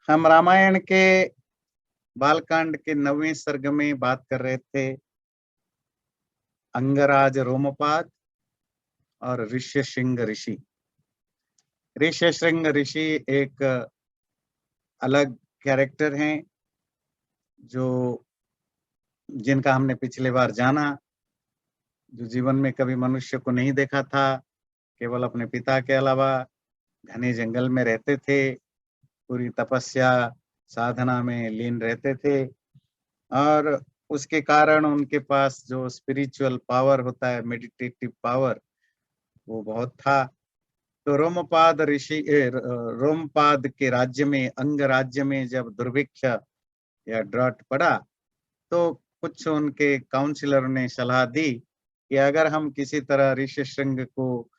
हम रामायण के बालकांड के 9वें सर्ग में बात कर रहे थे अंगराज रोमपाद और ऋष्यशृंग ऋषि। ऋष्यशृंग ऋषि एक अलग कैरेक्टर हैं जो जिनका हमने पिछले बार जाना, जो जीवन में कभी मनुष्य को नहीं देखा था, केवल अपने पिता के अलावा घने जंगल में रहते थे, पूरी तपस्या साधना में लीन रहते थे और उसके कारण उनके पास जो स्पिरिचुअल पावर होता है, मेडिटेटिव पावर, वो बहुत था। तो रोमपाद के राज्य में, अंग राज्य में जब दुर्भिक्ष या ड्रॉट पड़ा तो कुछ उनके काउंसिलर ने सलाह दी कि अगर हम किसी तरह ऋष्यशृंग को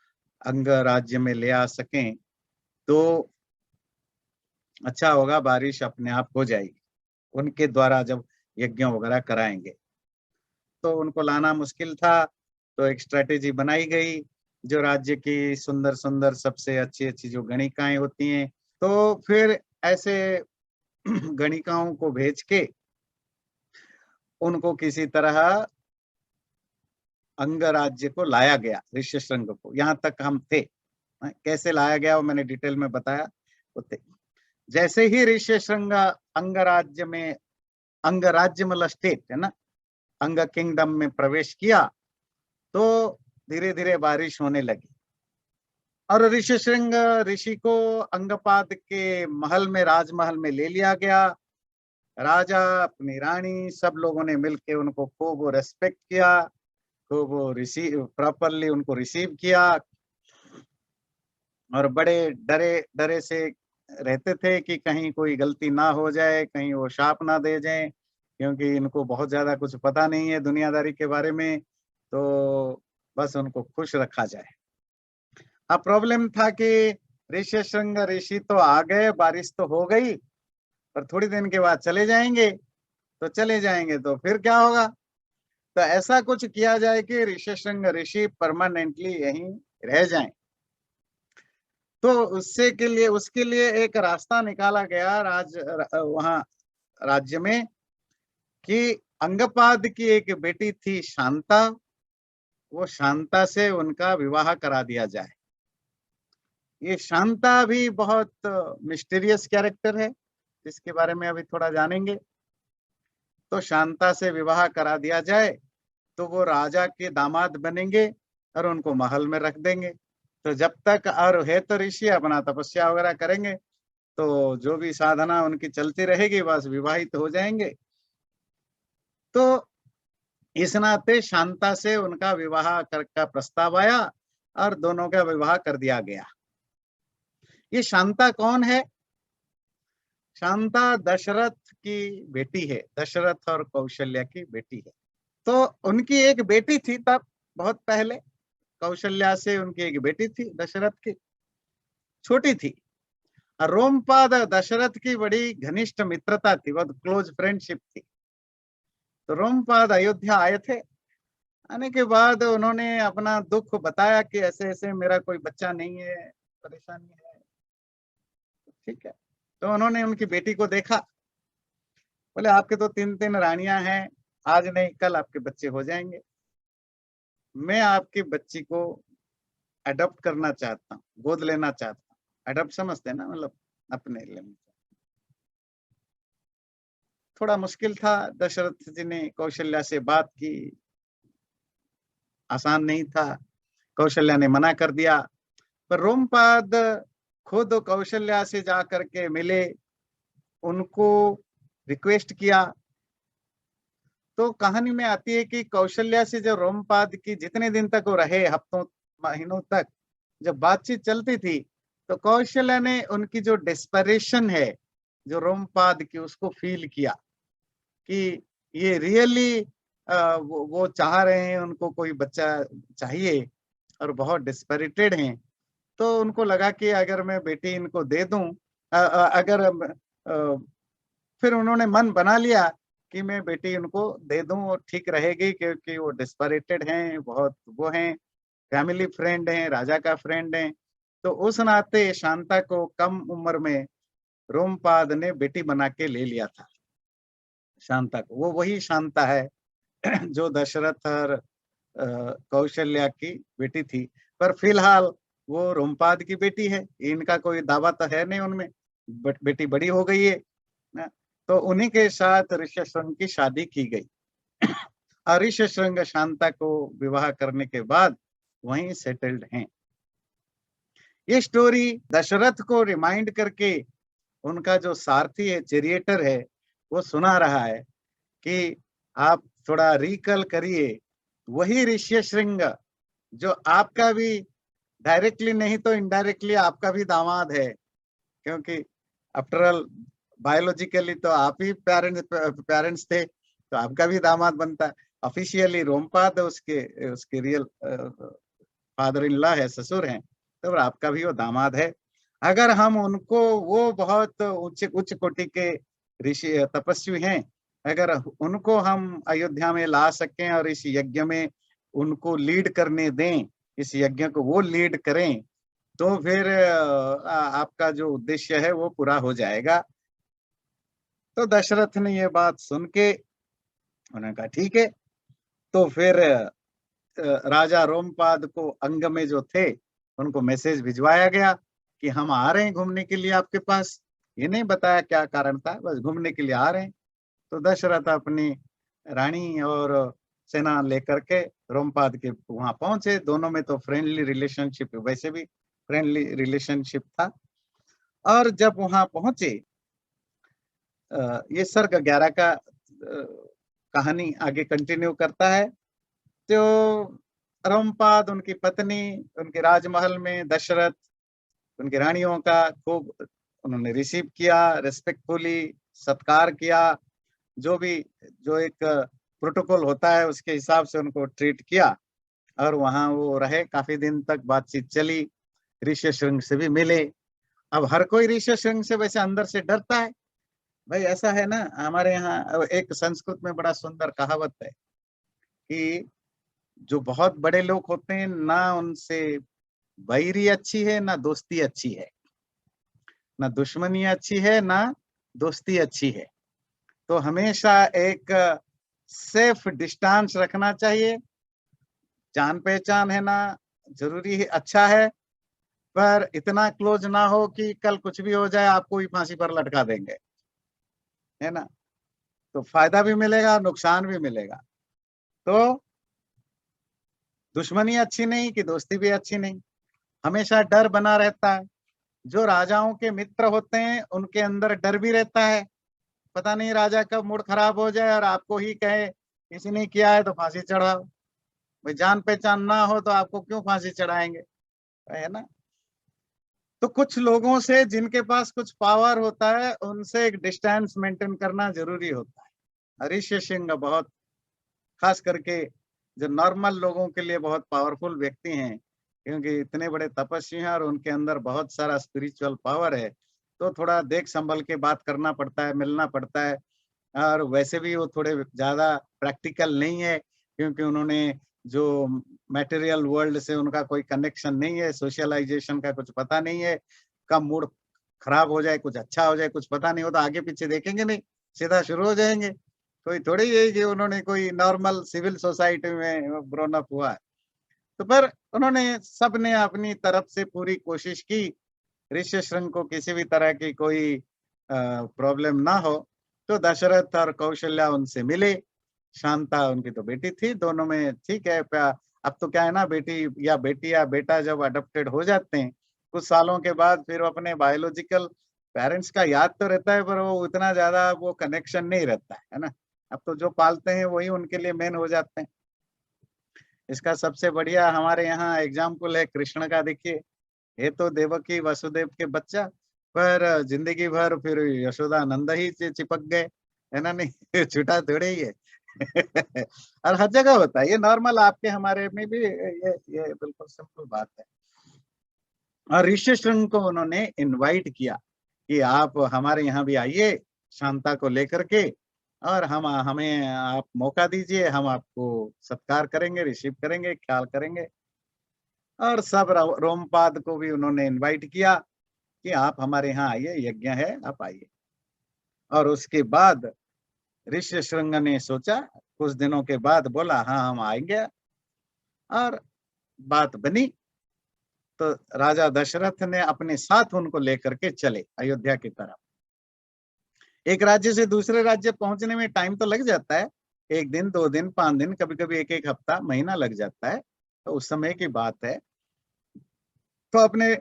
अंग राज्य में ले आ सकें तो अच्छा होगा, बारिश अपने आप हो जाएगी उनके द्वारा जब यज्ञ वगैरह कराएंगे। तो उनको लाना मुश्किल था, तो एक स्ट्रेटेजी बनाई गई जो राज्य की सुंदर सुंदर सबसे अच्छी अच्छी जो गणिकाएं होती हैं, तो फिर ऐसे गणिकाओं को भेज के उनको किसी तरह अंग राज्य को लाया गया, ऋष्यशृंग को। यहाँ तक हम थे। कैसे लाया गया वो मैंने डिटेल में बताया। तो जैसे ही ऋष्यशृंग अंगराज्य मतलब स्टेट है ना, अंग किंगडम में प्रवेश किया तो धीरे धीरे बारिश होने लगी और ऋष्यशृंग ऋषि को अंगपाद के महल में, राजमहल में ले लिया गया। राजा, अपनी रानी, सब लोगों ने मिलकर उनको खूब रेस्पेक्ट किया, खूब प्रॉपरली उनको रिसीव किया और बड़े डरे डरे से रहते थे कि कहीं कोई गलती ना हो जाए, कहीं वो शाप ना दे जाए, क्योंकि इनको बहुत ज्यादा कुछ पता नहीं है दुनियादारी के बारे में, तो बस उनको खुश रखा जाए। अब प्रॉब्लम था कि ऋष्यशृंग ऋषि तो आ गए, बारिश तो हो गई, पर थोड़ी दिन के बाद चले जाएंगे तो फिर क्या होगा। तो ऐसा कुछ किया जाए कि ऋष्यशृंग ऋषि परमानेंटली यहीं रह जाएं। तो उसके लिए एक रास्ता निकाला गया वहां राज्य में कि अंगपाद की एक बेटी थी शांता, वो शांता से उनका विवाह करा दिया जाए। ये शांता भी बहुत मिस्टीरियस कैरेक्टर है, जिसके बारे में अभी थोड़ा जानेंगे। तो शांता से विवाह करा दिया जाए तो वो राजा के दामाद बनेंगे और उनको महल में रख देंगे। तो जब तक, और है तो ऋषि, अपना तपस्या वगैरह करेंगे, तो जो भी साधना उनकी चलती रहेगी, बस विवाहित हो जाएंगे। तो इस नाते शांता से उनका विवाह का प्रस्ताव आया और दोनों का विवाह कर दिया गया। ये शांता कौन है? शांता दशरथ की बेटी है, दशरथ और कौशल्या की बेटी है। तो उनकी एक बेटी थी तब, बहुत पहले, कौशल्या से उनकी एक बेटी थी, दशरथ की, छोटी थी। और रोमपाद दशरथ की बड़ी घनिष्ठ मित्रता थी, बहुत क्लोज फ्रेंडशिप थी। तो रोमपाद अयोध्या आए थे। आने के बाद उन्होंने अपना दुख बताया कि ऐसे ऐसे मेरा कोई बच्चा नहीं है, परेशानी है। ठीक है, तो उन्होंने उनकी बेटी को देखा, बोले आपके तो 3 3 रानियां हैं, आज नहीं कल आपके बच्चे हो जाएंगे, मैं आपकी बच्ची को अडॉप्ट करना चाहता हूँ, गोद लेना चाहता हूँ। अडॉप्ट समझते हैं ना, मतलब अपने लिए। थोड़ा मुश्किल था, दशरथ जी ने कौशल्या से बात की, आसान नहीं था, कौशल्या ने मना कर दिया। पर रोमपाद खुद कौशल्या से जा करके मिले, उनको रिक्वेस्ट किया। तो कहानी में आती है कि कौशल्या से जो रोमपाद की जितने दिन तक वो रहे, हफ्तों महीनों तक जब बातचीत चलती थी, तो कौशल्या ने उनकी जो डेस्परेशन है जो रोमपाद की, उसको फील किया कि ये रियली वो चाह रहे हैं, उनको कोई बच्चा चाहिए और बहुत डिस्पेरेटेड हैं। तो उनको लगा कि अगर मैं बेटी इनको दे दूं, अगर फिर उन्होंने मन बना लिया कि मैं बेटी उनको दे दूं और ठीक रहेगी, क्योंकि वो डिस्पेरेटेड हैं, बहुत वो हैं, फैमिली फ्रेंड हैं, राजा का फ्रेंड हैं। तो उस नाते शांता को कम उम्र में रोमपाद ने बेटी बना के ले लिया था शांता को। वो वही शांता है जो दशरथ और कौशल्या की बेटी थी। पर फिलहाल वो रोमपाद की बेटी है, इनका कोई दावा तो है नहीं उनमें, बट बेटी बड़ी हो गई है ना। तो उन्हीं के साथ ऋष्यशृंग की शादी की गई और ऋष्यशृंग शांता को विवाह करने के बाद वहीं सेटल्ड हैं। ये स्टोरी दशरथ को रिमाइंड करके उनका जो सारथी है, चेरिएटर है, वो सुना रहा है कि आप थोड़ा रिकल करिए, वही ऋष्यशृंग जो आपका भी डायरेक्टली नहीं तो इनडायरेक्टली आपका भी दामाद है, क्योंकि आफ्टर ऑल बायोलॉजिकली तो आप ही पेरेंट्स थे, तो आपका भी दामाद बनता है। ऑफिशियली रोमपाद उसके उसके रियल फादर इन लॉ है, ससुर हैं, तो आपका भी वो दामाद है। अगर हम उनको, वो बहुत उच्च उच्च कोटि के ऋषि तपस्वी हैं, अगर उनको हम अयोध्या में ला सकें और इस यज्ञ में उनको लीड करने दें, इस यज्ञ को वो लीड करें, तो फिर आपका जो उद्देश्य है वो पूरा हो जाएगा। तो दशरथ ने ये बात सुन के उन्होंने कहा ठीक है। तो फिर राजा रोमपाद को अंग में जो थे उनको मैसेज भिजवाया गया कि हम आ रहे हैं घूमने के लिए आपके पास। ये नहीं बताया क्या कारण था, बस घूमने के लिए आ रहे हैं। तो दशरथ अपनी रानी और सेना लेकर के रोमपाद के वहां पहुंचे। दोनों में तो फ्रेंडली रिलेशनशिप, वैसे भी फ्रेंडली रिलेशनशिप था। और जब वहां पहुंचे, ये सर्ग 11 का कहानी आगे कंटिन्यू करता है। तो रोमपाद, उनकी पत्नी, उनके राजमहल में दशरथ उनकी रानियों का खूब उन्होंने रिसीव किया, रेस्पेक्टफुली सत्कार किया, जो भी जो एक प्रोटोकॉल होता है उसके हिसाब से उनको ट्रीट किया। और वहां वो रहे, काफी दिन तक बातचीत चली, ऋष्यशृंग से भी मिले। अब हर कोई ऋष्यशृंग से वैसे अंदर से डरता है भाई, ऐसा है ना। हमारे यहाँ एक संस्कृत में बड़ा सुंदर कहावत है कि जो बहुत बड़े लोग होते हैं ना, उनसे बैरी अच्छी है ना दोस्ती अच्छी है, ना दुश्मनी अच्छी है ना दोस्ती अच्छी है। तो हमेशा एक सेफ डिस्टेंस रखना चाहिए। जान पहचान है ना, जरूरी है, अच्छा है, पर इतना क्लोज ना हो कि कल कुछ भी हो जाए आपको ही फांसी पर लटका देंगे, है ना। तो फायदा भी मिलेगा, नुकसान भी मिलेगा। तो दुश्मनी अच्छी नहीं कि दोस्ती भी अच्छी नहीं, हमेशा डर बना रहता है। जो राजाओं के मित्र होते हैं उनके अंदर डर भी रहता है, पता नहीं राजा कब मूड खराब हो जाए और आपको ही कहे किसी ने किया है तो फांसी चढ़ाओ। भाई जान पहचान ना हो तो आपको क्यों फांसी चढ़ाएंगे, है ना। तो कुछ लोगों से जिनके पास कुछ पावर होता है उनसे एक डिस्टेंस मेंटेन करना जरूरी होता है। ऋषि सिंह बहुत, खास करके जो नॉर्मल लोगों के लिए बहुत पावरफुल व्यक्ति हैं, क्योंकि इतने बड़े तपस्वी हैं और उनके अंदर बहुत सारा स्पिरिचुअल पावर है। तो थोड़ा देख संभल के बात करना पड़ता है, मिलना पड़ता है। और वैसे भी वो थोड़े ज्यादा प्रैक्टिकल नहीं है, क्योंकि उन्होंने जो मटेरियल वर्ल्ड से उनका कोई कनेक्शन नहीं है, सोशलाइजेशन का कुछ पता नहीं है। कब मूड खराब हो जाए, कुछ अच्छा हो जाए, कुछ पता नहीं हो, तो आगे पीछे देखेंगे नहीं, सीधा शुरू हो जाएंगे। कोई थोड़ी है कि उन्होंने कोई नॉर्मल सिविल सोसाइटी में ग्रोन अप हुआ है। तो पर उन्होंने, सबने अपनी तरफ से पूरी कोशिश की ऋष्यशृंग को किसी भी तरह की कोई प्रॉब्लम ना हो। तो दशरथ और कौशल्या उनसे मिले। शांता उनकी तो बेटी थी, दोनों में ठीक है। अब तो क्या है ना, बेटी या बेटा जब अडॉप्टेड हो जाते हैं कुछ सालों के बाद, फिर वो अपने बायोलॉजिकल पेरेंट्स का याद तो रहता है, पर वो उतना ज्यादा वो कनेक्शन नहीं रहता है ना। अब तो जो पालते हैं वही उनके लिए मेन हो जाते हैं। इसका सबसे बढ़िया हमारे यहाँ एग्जाम्पल है कृष्ण का। देखिए, ये तो देवकी वसुदेव के बच्चा, पर जिंदगी भर फिर यशोदा नंद ही चिपक गए, है ना। नहीं छूटा थोड़े ही है। और हर जगह होता है ये, नॉर्मल आपके हमारे में भी ये बिल्कुल सिंपल बात है। और ऋष्यशृंग को उन्होंने इनवाइट किया कि आप हमारे यहाँ भी आइए शांता को लेकर के, और हमें आप मौका दीजिए, हम आपको सत्कार करेंगे, रिसीव करेंगे, ख्याल करेंगे। और सब रोमपाद को भी उन्होंने इनवाइट किया। कि आप हमारे यहाँ आइए, यज्ञ है, आप आइए। और उसके बाद ऋष्यशृंग ने सोचा, कुछ दिनों के बाद बोला हाँ हम आएंगे, और बात बनी। तो राजा दशरथ ने अपने साथ उनको लेकर के चले अयोध्या की तरफ। एक राज्य से दूसरे राज्य पहुंचने में टाइम तो लग जाता है, 1 दिन 2 दिन 5 दिन, कभी कभी एक हफ्ता महीना लग जाता है, तो उस समय की बात है। तो अपने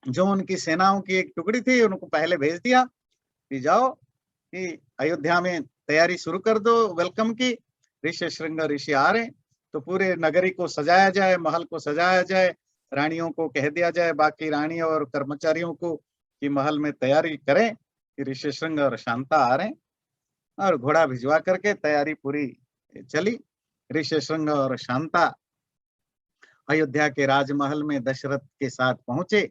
जो उनकी सेनाओं की एक टुकड़ी थी उनको पहले भेज दिया कि जाओ कि अयोध्या में तैयारी शुरू कर दो वेलकम की, ऋष्यशृंग ऋषि आ रहे हैं। तो पूरे नगरी को सजाया जाए, महल को सजाया जाए, रानियों को कह दिया जाए, बाकी रानी और कर्मचारियों को कि महल में तैयारी करें कि ऋष्यशृंग और शांता आ रहे हैं। और घोड़ा भिजवा करके तैयारी पूरी चली। ऋष्यशृंग और शांता अयोध्या के राजमहल में दशरथ के साथ पहुंचे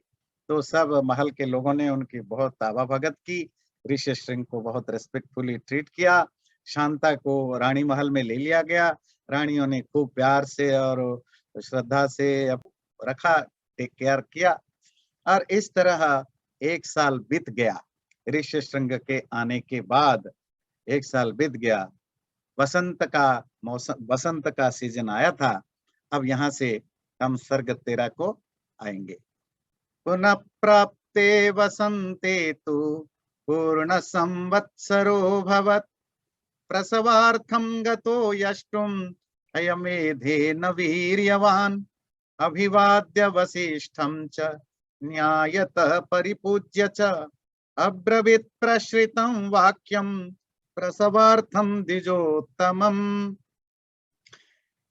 तो सब महल के लोगों ने उनकी बहुत आवाभगत की, ऋष्यशृंग को बहुत रेस्पेक्टफुली ट्रीट किया। शांता को रानी महल में ले लिया गया, रानियों ने खूब प्यार से और श्रद्धा से रखा, टेक केयर किया। और इस तरह 1 साल बीत गया। ऋष्यशृंग के आने के बाद 1 साल बीत गया। बसंत का मौसम, बसंत का सीजन आया था। अब यहाँ से हम सर्ग 13 को आएंगे। पुनः प्राप्ते वसंते तु पूर्ण संवत्सरो भवत्, प्रसवार्थं गतो यष्टुम् अयमेधेन वीर्यवान्, अभिवाद्य वसिष्ठं च न्यायतः परिपूज्य च अब्रवीत् प्रश्रितं वाक्यं प्रसवार्थं द्विजोत्तमम्।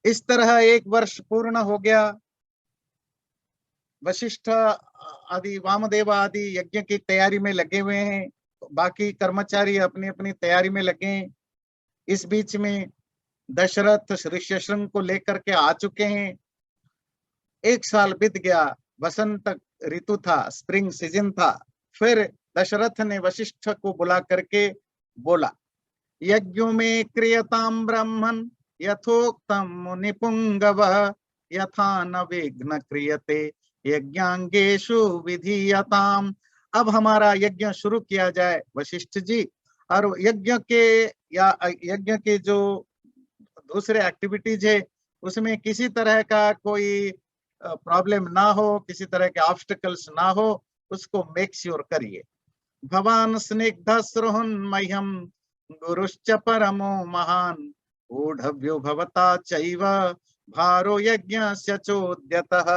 इस तरह 1 वर्ष पूर्ण हो गया। वशिष्ठ आदि वामदेव आदि यज्ञ की तैयारी में लगे हुए हैं, बाकी कर्मचारी अपनी अपनी तैयारी में लगे हैं। इस बीच में दशरथ ऋष्यशृंग को लेकर के आ चुके हैं। 1 साल बीत गया, बसंत ऋतु था, स्प्रिंग सीजन था। फिर दशरथ ने वशिष्ठ को बुला करके बोला, यज्ञों में क्रियताम ब्राह्मण यथोक्तम मुनिपुंगव, यथा न विघ्न क्रियते यज्ञांगेषु विधीयताम। अब हमारा यज्ञ शुरू किया जाए वशिष्ठ जी। और यज्ञ के जो दूसरे एक्टिविटीज है उसमें किसी तरह का कोई प्रॉब्लम ना हो, किसी तरह के ऑब्स्टिकल्स ना हो, उसको मेक श्योर करिए। भवान स्निग्ध सुहृन् मह्यम गुरुश्च परमो महान, ऊढव्यो भवता चैव भारो यज्ञस्य चोद्यतः।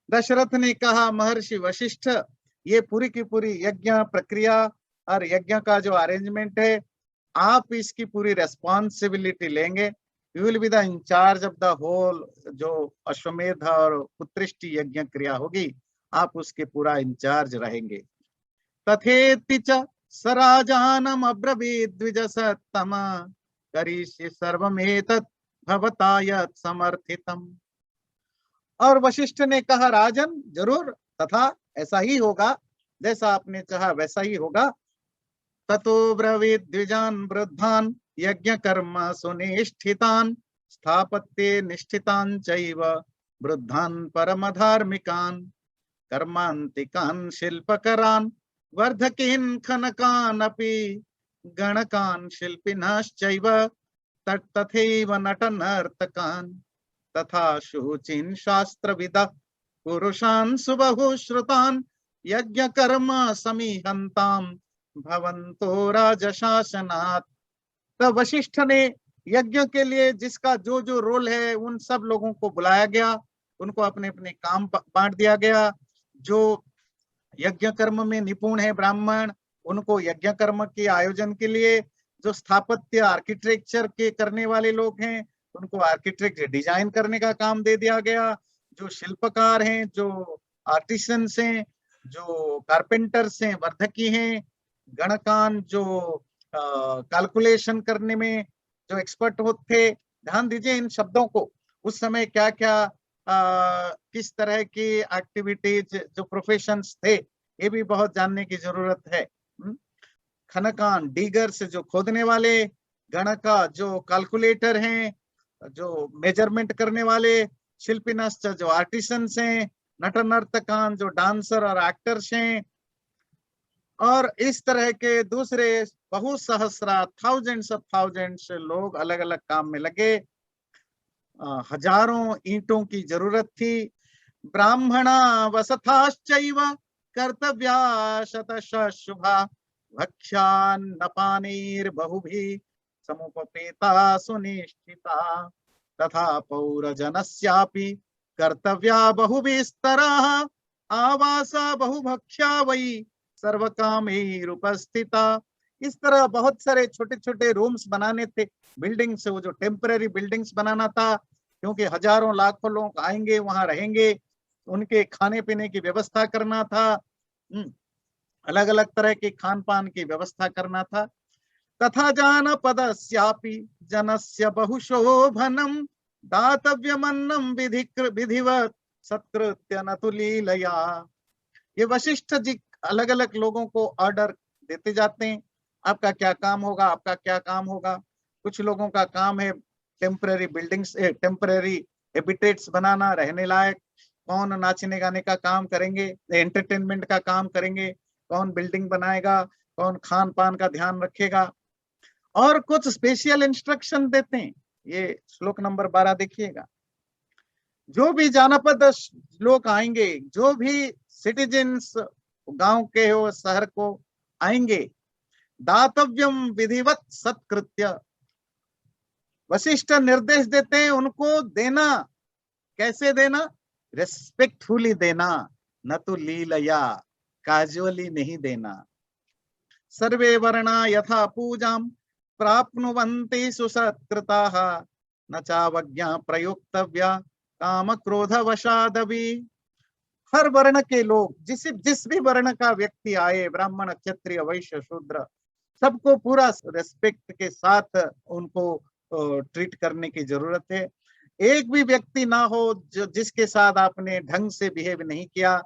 दशरथ ने कहा, महर्षि वशिष्ठ, ये पूरी की पूरी यज्ञ प्रक्रिया और यज्ञ का जो अरेंजमेंट है, आप इसकी पूरी रेस्पॉन्सिबिलिटी लेंगे। You will be the incharge of the whole. जो अश्वमेध और उत्कृष्टि यज्ञ क्रिया होगी, आप उसके पूरा इंचार्ज रहेंगे। तथेति च स राजानम् अब्रवीत् द्विजसत्तम, करिष्ये सर्वमेतत् भवता यत् समर्थितम्। और वशिष्ठ ने कहा, राजन जरूर, तथा ऐसा ही होगा, जैसा आपने चाहा वैसा ही होगा। ततो ब्रवीत् द्विजान् वृद्धान् यज्ञ कर्म सुनिष्ठितान्, स्थापत्ये निष्ठितान् चैव वृद्धान् परमधार्मिकान्, कर्मान्तिकान् शिल्पकरान् वर्धकीन् खनकान् अपि गणकान् शिल्पिनश्चैव तथैव नटनर्तकान्, तथा शुचीन् शास्त्रविदः पुरुषान् सुबहुश्रुतान् यज्ञ कर्म समीहन्ताम् भवन्तो राजशासनात्। तो वशिष्ठ ने यज्ञ के लिए जिसका जो जो रोल है उन सब लोगों को बुलाया गया, उनको अपने अपने काम बांट दिया गया। जो यज्ञ कर्म में निपुण है ब्राह्मण, उनको यज्ञ कर्म के आयोजन के लिए, जो स्थापत्य आर्किटेक्चर के करने वाले लोग हैं उनको आर्किटेक्ट डिजाइन करने का काम दे दिया गया। जो शिल्पकार हैं, जो आर्टिसंस हैं, जो कारपेंटर्स हैं, वर्धकी हैं, गणकान जो कैलकुलेशन करने में जो एक्सपर्ट होते। ध्यान दीजिए इन शब्दों को, उस समय क्या क्या किस तरह की एक्टिविटीज, जो प्रोफेशंस थे, ये भी बहुत जानने की जरूरत है। खनकान डीगर से जो खोदने वाले, गणका जो कैलकुलेटर हैं, जो मेजरमेंट करने वाले, शिल्पिनश्च जो आर्टिसंस हैं, नट नर्तकान जो डांसर और एक्टर्स हैं, और इस तरह के दूसरे बहुत सहस्रा थाउजेंड्स लोग अलग अलग काम में लगे। हजारों ईंटों की जरूरत थी। ब्राह्मणा वसथाश्चैव कर्तव्या शतश शुभा भक्ष्यान्नपानैर्बहुभिः समुपपेता सुनिष्ठिता तथा पौरजनस्यापि कर्तव्या बहुविस्तराः आवासा बहुभक्ष्या वै सर्वकामैरुपस्थिता। इस तरह बहुत सारे छोटे छोटे रूम्स बनाने थे, बिल्डिंग्स, वो जो टेम्पररी बिल्डिंग्स बनाना था, क्योंकि हजारों लाखों लोग आएंगे, वहां रहेंगे, उनके खाने पीने की व्यवस्था करना था, अलग अलग तरह के खान पान की व्यवस्था करना था। तथा जान पदस्यापि जनस्य बहुशोभनम दातव्यमन्नम विधिवत सत्कृत्य न तु लीलया। ये वशिष्ठ जी अलग अलग लोगों को ऑर्डर देते जाते हैं, आपका क्या काम होगा, आपका क्या काम होगा। कुछ लोगों का काम है टेम्पररी बिल्डिंग्स, टेम्पररी हैबिटेट्स बनाना, रहने लायक। कौन नाचने गाने का काम करेंगे, एंटरटेनमेंट का काम करेंगे, कौन बिल्डिंग बनाएगा, कौन खान पान का ध्यान रखेगा। और कुछ स्पेशल इंस्ट्रक्शन देते हैं। ये श्लोक नंबर 12 देखिएगा। जो भी जानपद लोग आएंगे, जो भी सिटीजन्स गांव के हो शहर को आएंगे, दातव्यम विधिवत सत्कृत्य, वशिष्ठ निर्देश देते हैं उनको देना। कैसे देना? रेस्पेक्टफुली देना, न तो लीलया, कैजुअली नहीं देना। सर्वे वर्णा यथा पूजाम प्राप्नुवन्ति सुसत्कृताः न चावज्ञा प्रयुक्तव्या काम क्रोध वशादपि। हर वर्ण के लोग, जिस भी वर्ण का व्यक्ति आए, ब्राह्मण क्षत्रिय वैश्य शूद्र, सबको पूरा रेस्पेक्ट के साथ उनको ट्रीट करने की जरूरत है। एक भी व्यक्ति ना हो जो जिसके साथ आपने ढंग से बिहेव नहीं किया,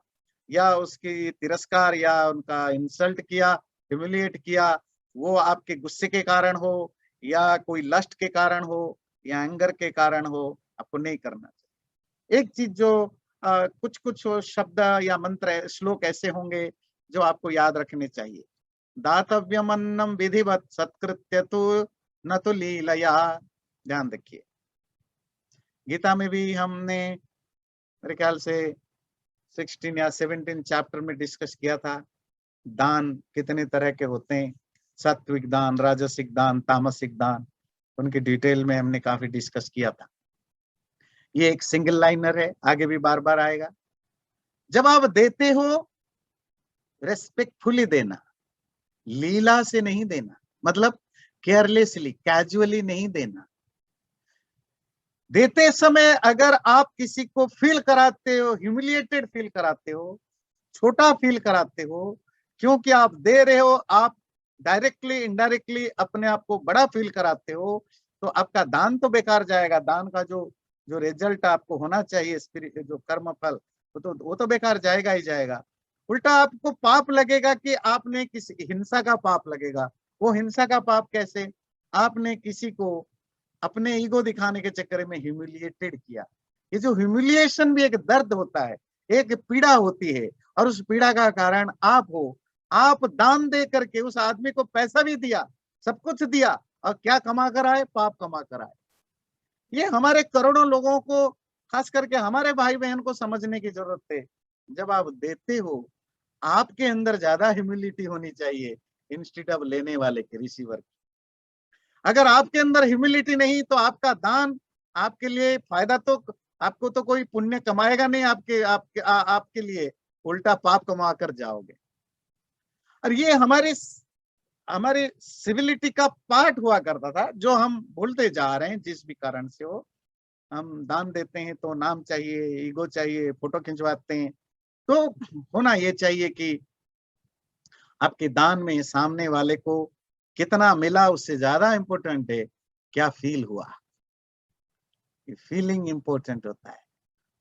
या उसकी तिरस्कार या उनका इंसल्ट किया, ह्यूमिलिएट किया, वो आपके गुस्से के कारण हो, या कोई लस्ट के कारण हो, या एंगर के कारण हो, आपको नहीं करना चाहिए। एक चीज जो कुछ कुछ शब्द या मंत्र श्लोक ऐसे होंगे जो आपको याद रखने चाहिए। दातव्यमन्नम विधिवत सत्कृत्य तु न तो लीलया। ध्यान रखिए, गीता में भी हमने मेरे ख्याल से 16 या 17 चैप्टर में डिस्कस किया था, दान कितने तरह के होते हैं, सात्विक दान, राजसिक दान, तामसिक दान, उनकी डिटेल में हमने काफी डिस्कस किया था। ये एक सिंगल लाइनर है, आगे भी बार बार आएगा। जब आप देते हो, रेस्पेक्टफुली देना, लीला से नहीं देना, मतलब केयरलेसली, कैजुअली नहीं देना। देते समय अगर आप किसी को फील कराते हो, ह्यूमिलिएटेड फील कराते हो, छोटा फील कराते हो, क्योंकि आप दे रहे हो, आप डायरेक्टली इनडायरेक्टली अपने आप को बड़ा फील कराते हो, तो आपका दान तो बेकार जाएगा। दान का जो जो रिजल्ट आपको होना चाहिए, जो कर्म फल, वो तो बेकार जाएगा ही जाएगा। उल्टा आपको पाप लगेगा कि आपने किसी हिंसा का पाप लगेगा। वो हिंसा का पाप कैसे? आपने किसी को अपने ईगो दिखाने के चक्कर में ह्यूमिलिएटेड किया। ये जो ह्यूमिलिएशन भी एक दर्द होता है, एक पीड़ा होती है, और उस पीड़ा का कारण आप हो। आप दान दे करके उस आदमी को पैसा भी दिया, सब कुछ दिया, और क्या कमा कर आए? पाप कमा कर आए। ये हमारे करोड़ों लोगों को, खास करके हमारे भाई बहन को समझने की जरूरत है। जब आप देते हो, आपके अंदर ज्यादा ह्यूमिलिटी होनी चाहिए इंस्टेड ऑफ लेने वाले के, रिसीवर। अगर आपके अंदर ह्यूमिलिटी नहीं, तो आपका दान आपके लिए फायदा तो, आपको तो कोई पुण्य कमाएगा नहीं, आपके लिए उल्टा पाप कमा कर जाओगे। और ये हमारे सिविलिटी का पार्ट हुआ करता था, जो हम भूलते जा रहे हैं जिस भी कारण से हो। हम दान देते हैं तो नाम चाहिए, ईगो चाहिए, फोटो खिंचवाते हैं। तो होना ये चाहिए कि आपके दान में सामने वाले को कितना मिला, उससे ज्यादा इंपॉर्टेंट है क्या फील हुआ। फीलिंग इंपॉर्टेंट होता है,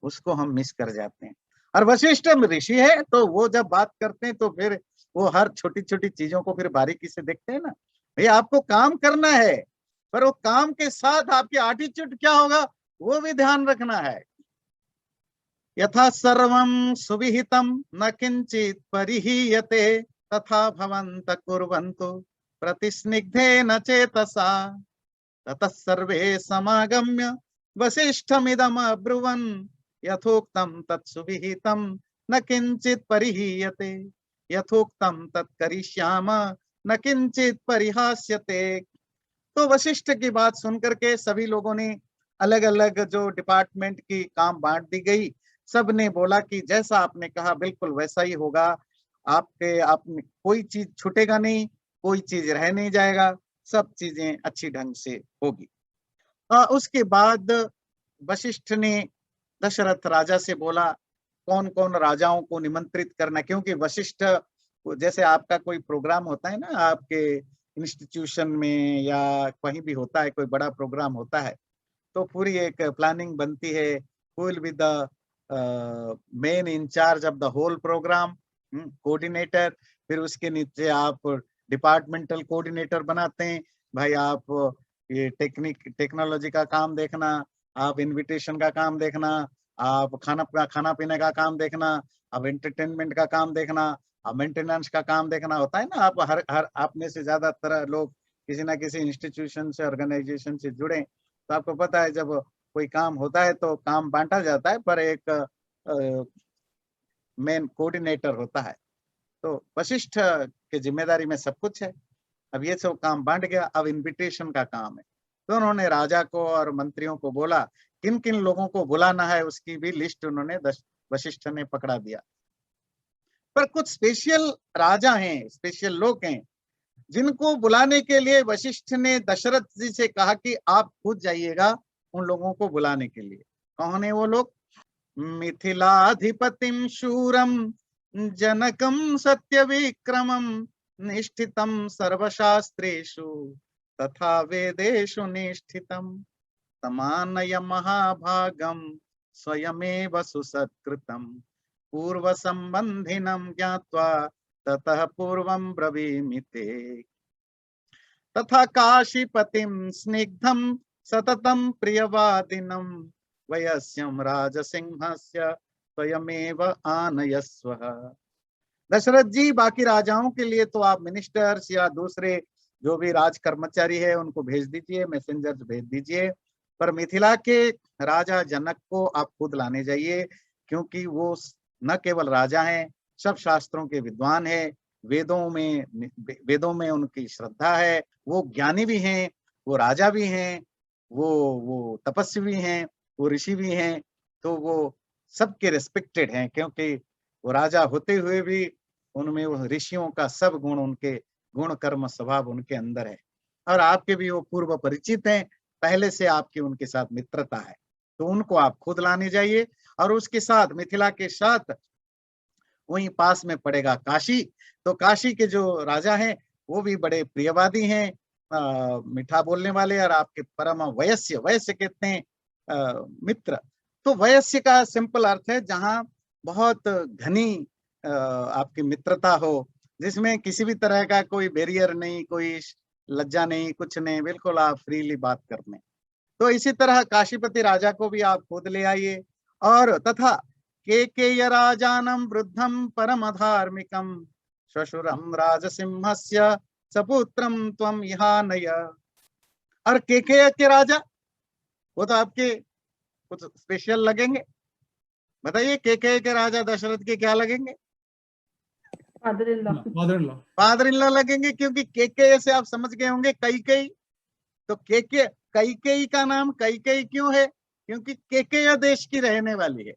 उसको हम मिस कर जाते हैं। और वशिष्ठ ऋषि है, तो वो जब बात करते हैं तो फिर वो हर छोटी छोटी चीजों को फिर बारीकी से देखते हैं ना। भैया आपको काम करना है, पर वो काम के साथ आपकी एटीट्यूड क्या होगा, वो भी ध्यान रखना है। यथा सर्वं सुविहितं न किंचित परिहीयते तथा भवन्तः कुर्वन्तु प्रतिस्निग्धेन चेतसा। ततः सर्वे समागम्य वसिष्ठमिदम् अब्रुवन् यथोक्तं तत् सुविहितं न किंचित परिहीयते यथोक्तं तत् करिष्याम न किंचित परिहास्यते। तो वशिष्ठ की बात सुनकर के सभी लोगों ने अलग अलग जो डिपार्टमेंट की काम बांट दी गई, सब ने बोला कि जैसा आपने कहा बिल्कुल वैसा ही होगा। आपके आप कोई चीज छूटेगा नहीं, कोई चीज रह नहीं जाएगा, सब चीजें अच्छी ढंग से होगी। उसके बाद वशिष्ठ ने दशरथ राजा से बोला कौन कौन राजाओं को निमंत्रित करना, क्योंकि वशिष्ठ जैसे आपका कोई प्रोग्राम होता है ना, आपके इंस्टीट्यूशन में या कहीं भी होता है, कोई बड़ा प्रोग्राम होता है, तो पूरी एक प्लानिंग बनती है, who will be the main incharge of the whole programme, coordinator. फिर उसके नीचे आप डिपार्टमेंटल कोऑर्डिनेटर बनाते हैं, भाई आप ये टेक्नोलॉजी का काम देखना, आप इनविटेशन का काम देखना, आप खाना पीने का काम देखना, आप एंटरटेनमेंट का काम देखना, आप मेंटेनेंस का काम देखना होता है ना। आप हर आप में से ज्यादातर लोग किसी ना किसी इंस्टीट्यूशन से, ऑर्गेनाइजेशन से जुड़े, तो आपको पता है जब कोई काम होता है तो काम बांटा जाता है, पर एक मेन कोऑर्डिनेटर होता है। तो वशिष्ठ की जिम्मेदारी में सब कुछ है। अब ये सब काम बांट गया, अब इनविटेशन का काम है। तो उन्होंने राजा को और मंत्रियों को बोला किन किन लोगों को बुलाना है, उसकी भी लिस्ट उन्होंने वशिष्ठ ने पकड़ा दिया। पर कुछ स्पेशल राजा हैं, स्पेशल लोग हैं, जिनको बुलाने के लिए वशिष्ठ ने दशरथ जी से कहा कि आप खुद जाइएगा उन लोगों को बुलाने के लिए। कौन है वो लोग? मिथिलाधिपतिम शूरम जनकम सत्य विक्रमम निष्ठितम सर्वशास्त्रेषु तथा वेदेषु निष्ठितम समानय महाभागम स्वयमेव सुसत्कृतम पूर्व संबंधिनम ज्ञात्वा ततः पूर्वं ब्रवीमि ते। तथा काशीपतिम स्निग्धम सततम प्रियवादिनम वयस्यम राजसिंहस्य स्वयमेव आनयस्व। दशरथ जी, बाकी राजाओं के लिए तो आप मिनिस्टर्स या दूसरे जो भी राज कर्मचारी है उनको भेज दीजिए, मैसेंजर्स भेज दीजिए, पर मिथिला के राजा जनक को आप खुद लाने जाइए, क्योंकि वो न केवल राजा हैं, सब शास्त्रों के विद्वान है, वेदों में उनकी श्रद्धा है, वो ज्ञानी भी हैं, वो राजा भी हैं, वो तपस्वी भी हैं, वो ऋषि भी हैं, तो वो सबके रिस्पेक्टेड हैं, क्योंकि वो राजा होते हुए भी उनमें वो ऋषियों का सब गुण, उनके गुण कर्म स्वभाव उनके अंदर है। और आपके भी वो पूर्व परिचित हैं, पहले से आपकी उनके साथ मित्रता है, तो उनको आप खुद लाने जाइए। और उसके साथ मिथिला के साथ वहीं पास में पड़ेगा काशी, तो काशी के जो राजा हैं वो भी बड़े प्रियवादी हैं, मीठा बोलने वाले, और आपके परम वयस्य, वयस्य कहते हैं मित्र। तो वयस्य का सिंपल अर्थ है जहाँ बहुत घनी आपकी मित्रता हो, जिसमें किसी भी तरह का कोई बैरियर नहीं, कोई लज्जा नहीं, कुछ नहीं, बिल्कुल आप फ्रीली बात कर लें। तो इसी तरह काशीपति राजा को भी आप खुद ले आइए। और तथा केकेय राजानं वृद्धं परम धार्मिकं श्वशुरं राजसिंहस्य सपुत्रं त्वं इहानय। और केकेय के राजा, वो तो आपके कुछ स्पेशल लगेंगे, बताइए केकेय के राजा दशरथ के क्या लगेंगे? फादर इन लॉ लगेंगे, क्योंकि केकेय से आप समझ गए होंगे कैकेयी। तो कैकेयी का नाम कैकेयी क्यों है? क्योंकि केकेय देश की रहने वाली है।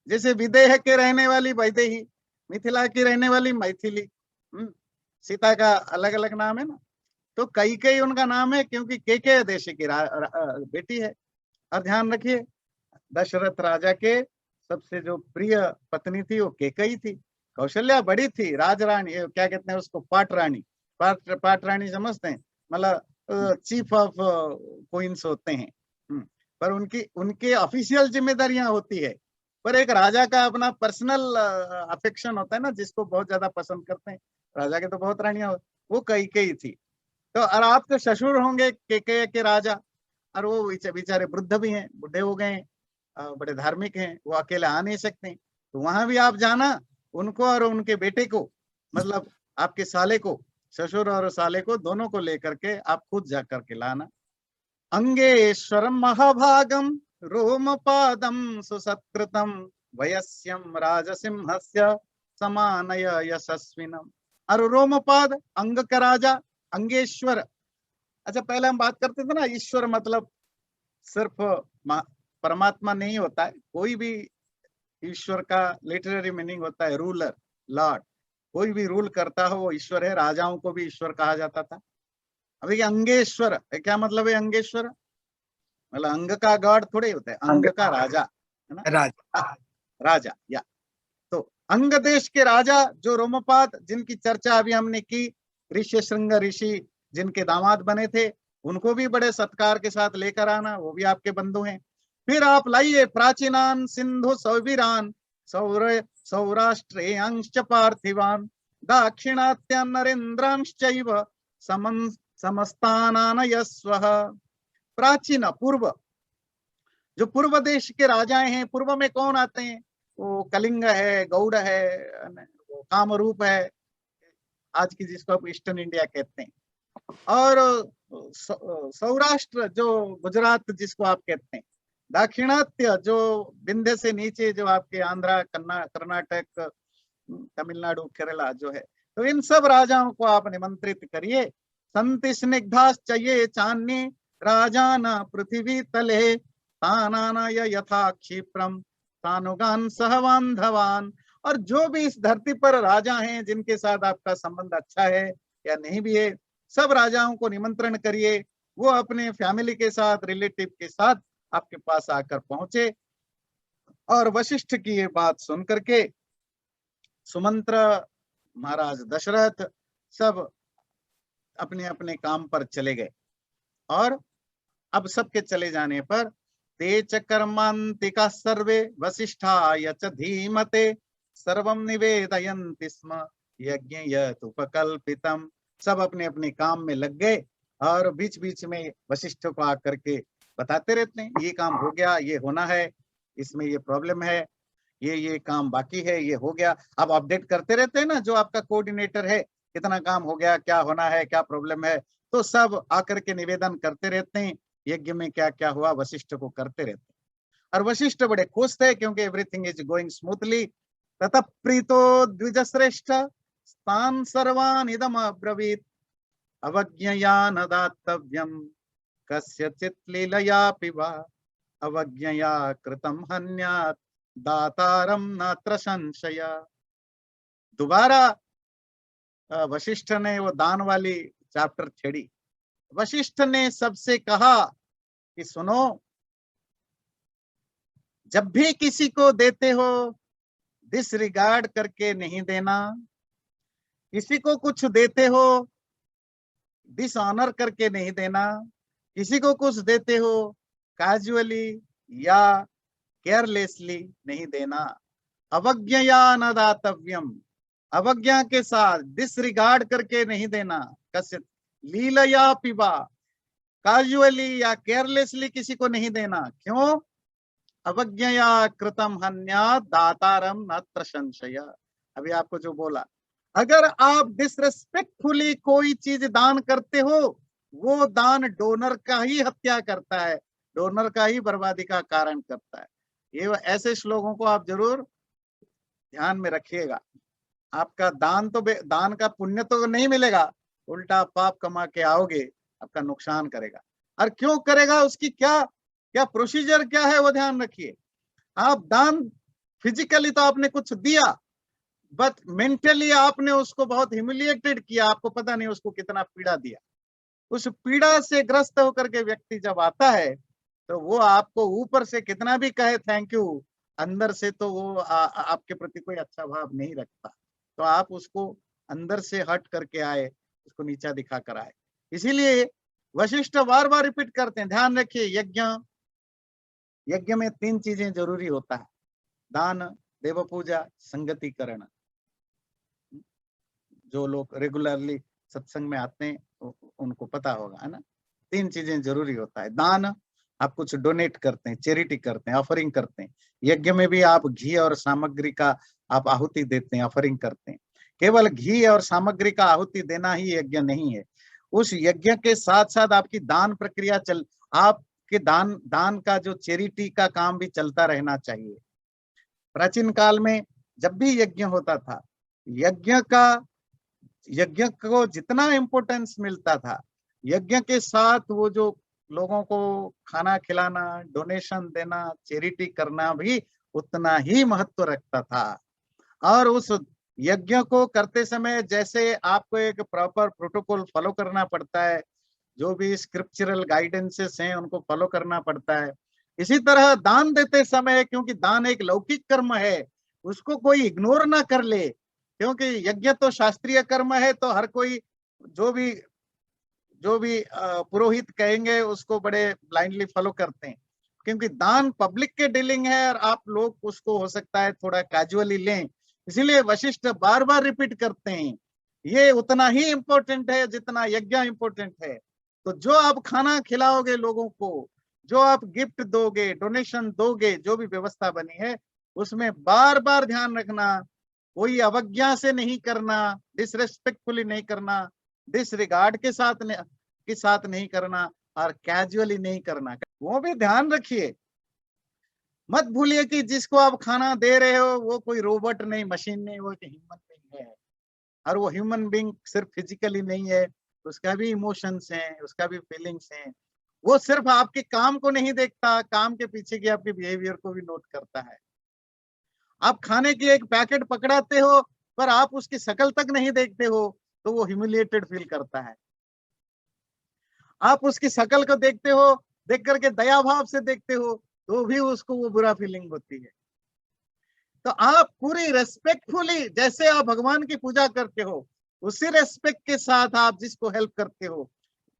जैसे विदेह के रहने वाली वैदेही, मिथिला की रहने वाली मैथिली, सीता का अलग अलग नाम है ना। तो कैकेयी उनका नाम है क्योंकि केकेय देश की बेटी है। और ध्यान रखिए, दशरथ राजा के सबसे जो प्रिय पत्नी थी वो केकेयी थी। कौशल्या बड़ी थी, राजरानी, क्या कहते हैं उसको, पाट रानी। पाट रानी समझते हैं, मतलब चीफ ऑफ क्वींस होते हैं। पर उनकी ऑफिशियल जिम्मेदारियां होती है, पर एक राजा का अपना पर्सनल अफेक्शन होता है ना, जिसको बहुत ज्यादा पसंद करते हैं। राजा के तो बहुत रानियां, वो कैकेयी थी। तो और आपके ससुर होंगे केकेय के राजा, और वो बेचारे वृद्ध भी हैं, बुढ़े हो गए हैं, बड़े धार्मिक हैं, वो अकेले आ नहीं सकते, तो वहां भी आप जाना, उनको और उनके बेटे को, मतलब आपके साले को, ससुर और साले को, दोनों को लेकर के आप खुद जा करके लाना। अंगेश्वरम महाभागम रोमपादम सुसत्कृतम वयस्यम राजसिंहस्य समानय यशस्विनम। और रोमपाद अंग का राजा, अंगेश्वर। अच्छा, पहले हम बात करते थे ना, ईश्वर मतलब सिर्फ परमात्मा नहीं होता है, कोई भी ईश्वर का लिटरेरी मीनिंग होता है रूलर, लॉर्ड। कोई भी रूल करता हो वो ईश्वर है। राजाओं को भी ईश्वर कहा जाता था। अभी ये अंगेश्वर क्या मतलब है? अंगेश्वर मतलब अंग का गॉड थोड़े होता है, अंग का राजा है ना, राजा। राजा। या तो अंग देश के राजा जो रोमपाद, जिनकी चर्चा अभी हमने की, ऋष्यशृंग ऋषि जिनके दामाद बने थे, उनको भी बड़े सत्कार के साथ लेकर आना, वो भी आपके बंधु हैं। फिर आप लाइए प्राचीनान सिंधु सौवीरान सौराष्ट्रेयांश्च पार्थिवान दाक्षिणात्यान नरेंद्रांश्चैव समस्तानान यस्वः। प्राचीन पूर्व, जो पूर्व देश के राजाएं हैं, पूर्व में कौन आते हैं? वो कलिंग है, गौड़ है, वो कामरूप है, आज की जिसको आप ईस्टर्न इंडिया कहते हैं, और सौराष्ट्र जो गुजरात जिसको आप कहते हैं, दाक्षिणात्य जो विंध्य से नीचे जो आपके आंध्रा कर्नाटक तमिलनाडु केरला जो है, तो इन सब राजाओं को आप निमंत्रित करिए। संति स्निग्धा चाहिए चान्य राजान पृथ्वी तले तानानाय यथा क्षिप्रम तानुगान सहबांधवान। और जो भी इस धरती पर राजा हैं जिनके साथ आपका संबंध अच्छा है या नहीं भी है, सब राजाओं को निमंत्रण करिए। वो अपने फैमिली के साथ, रिलेटिव के साथ आपके पास आकर पहुंचे। और वशिष्ठ की ये बात सुन करके सुमंत्र, महाराज दशरथ सब अपने अपने काम पर चले गए। और अब सबके चले जाने पर ते च कर्मान्तिका सर्वे वसिष्ठाय च धीमते सर्वं निवेदयन्ति स्म यज्ञ यतुपकल्पितम। सब अपने अपने काम में लग गए और बीच बीच में वशिष्ठ को आकर के बताते रहते हैं, ये काम हो गया, ये होना है, इसमें ये प्रॉब्लम है, ये काम बाकी है, ये हो गया। अब अपडेट करते रहते हैं ना, जो आपका कोऑर्डिनेटर है, कितना काम हो गया, क्या होना है, क्या प्रॉब्लम है, तो सब आकर के निवेदन करते रहते हैं, यज्ञ में क्या क्या हुआ वशिष्ठ को करते रहते हैं। और वशिष्ठ बड़े खुश थे क्योंकि एवरीथिंग इज गोइंग स्मूथली। ततः प्रीतो द्विजश्रेष्ठ स्थान सर्वान इदम अब्रवीत अवज्ञया न दातव्यम कस्यचित् लीलयापि वा अवज्ञया कृतं हन्यात् दातारम नात्र संशय। दोबारा वशिष्ठ ने वो दान वाली चैप्टर छेड़ी। वशिष्ठ ने सबसे कहा कि सुनो, जब भी किसी को देते हो डिसरिगार्ड करके नहीं देना, किसी को कुछ देते हो डिसऑनर करके नहीं देना, किसी को कुछ देते हो कैजुअली या केयरलेसली नहीं देना। अवज्ञया न दातव्यम, अवज्ञा के साथ डिसरिगार्ड करके नहीं देना। कस्य लीलया पिबा, कैजुअली या केयरलेसली किसी को नहीं देना। क्यों? अवज्ञया कृतम हन्यात् दातारम नत्र संशय। अभी आपको जो बोला, अगर आप डिसरेस्पेक्टफुली कोई चीज दान करते हो, वो दान डोनर का ही हत्या करता है, डोनर का ही बर्बादी का कारण करता है। ये ऐसे श्लोकों को आप जरूर ध्यान में रखिएगा। आपका दान तो दान का पुण्य तो नहीं मिलेगा, उल्टा पाप कमा के आओगे, आपका नुकसान करेगा। और क्यों करेगा, उसकी क्या क्या प्रोसीजर क्या है वो ध्यान रखिए। आप दान फिजिकली तो आपने कुछ दिया, बट मेंटली आपने उसको बहुत ह्यूमिलिएटेड किया, आपको पता नहीं उसको कितना पीड़ा दिया। उस पीड़ा से ग्रस्त होकर के व्यक्ति जब आता है तो वो आपको ऊपर से कितना भी कहे थैंक यू, अंदर से तो वो आपके प्रति कोई अच्छा भाव नहीं रखता। तो आप उसको अंदर से हट करके आए, उसको नीचा दिखा कर आए। इसीलिए वशिष्ठ बार बार रिपीट करते हैं, ध्यान रखिए, यज्ञ में 3 चीजें जरूरी होता है, दान, देव पूजा, संगतिकरण। जो लोग रेगुलरली सत्संग में आते हैं उनको पता होगा, है ना। 3 चीजें जरूरी होता है, दान, आप कुछ डोनेट करते हैं, चैरिटी करते हैं, ऑफरिंग करते हैं। यज्ञ में भी आप घी और सामग्री का आप आहुति देते हैं, ऑफरिंग करते हैं। केवल घी और सामग्री का आहुति देना ही यज्ञ नहीं है। उस यज्ञ के साथ साथ आपकी दान प्रक्रिया आपके दान का जो चैरिटी का काम भी चलता रहना चाहिए। प्राचीन काल में जब भी यज्ञ होता था, यज्ञ को जितना इम्पोर्टेंस मिलता था, यज्ञ के साथ वो जो लोगों को खाना खिलाना, डोनेशन देना, चैरिटी करना भी उतना ही महत्व रखता था। और उस यज्ञ को करते समय जैसे आपको एक प्रॉपर प्रोटोकॉल फॉलो करना पड़ता है, जो भी स्क्रिप्चरल गाइडेंसेस हैं उनको फॉलो करना पड़ता है। इसी तरह दान देते समय, क्योंकि दान एक लौकिक कर्म है, उसको कोई इग्नोर ना कर ले, क्योंकि यज्ञ तो शास्त्रीय कर्म है, तो हर कोई जो भी पुरोहित कहेंगे उसको बड़े ब्लाइंडली फॉलो करते हैं। क्योंकि दान पब्लिक के डीलिंग है और आप लोग उसको हो सकता है थोड़ा कैजुअली लें, इसीलिए वशिष्ठ बार बार रिपीट करते हैं, ये उतना ही इम्पोर्टेंट है जितना यज्ञ इम्पोर्टेंट है। तो जो आप खाना खिलाओगे लोगों को, जो आप गिफ्ट दोगे, डोनेशन दोगे, जो भी व्यवस्था बनी है उसमें बार बार ध्यान रखना, कोई अवज्ञा से नहीं करना, डिसरेस्पेक्टफुली नहीं करना, डिसरिगार्ड के साथ नहीं करना, और कैजुअली नहीं करना। वो भी ध्यान रखिए, मत भूलिए कि जिसको आप खाना दे रहे हो वो कोई रोबोट नहीं, मशीन नहीं, वो एक ह्यूमन बीइंग है। और वो ह्यूमन बीइंग सिर्फ फिजिकली नहीं है, उसका भी इमोशंस हैं, उसका भी फीलिंग्स हैं। वो सिर्फ आपके काम को नहीं देखता, काम के पीछे की आपके बिहेवियर को भी नोट करता है। आप खाने की एक पैकेट पकड़ाते हो पर आप उसकी शक्ल तक नहीं देखते हो, तो वो ह्यूमिलिएटेड फील करता है। आप उसकी शक्ल को देखते हो, देख करके दया भाव से देखते हो, तो भी उसको वो बुरा फीलिंग होती है। तो आप पूरी रेस्पेक्टफुली, जैसे आप भगवान की पूजा करते हो उसी रेस्पेक्ट के साथ आप जिसको हेल्प करते हो,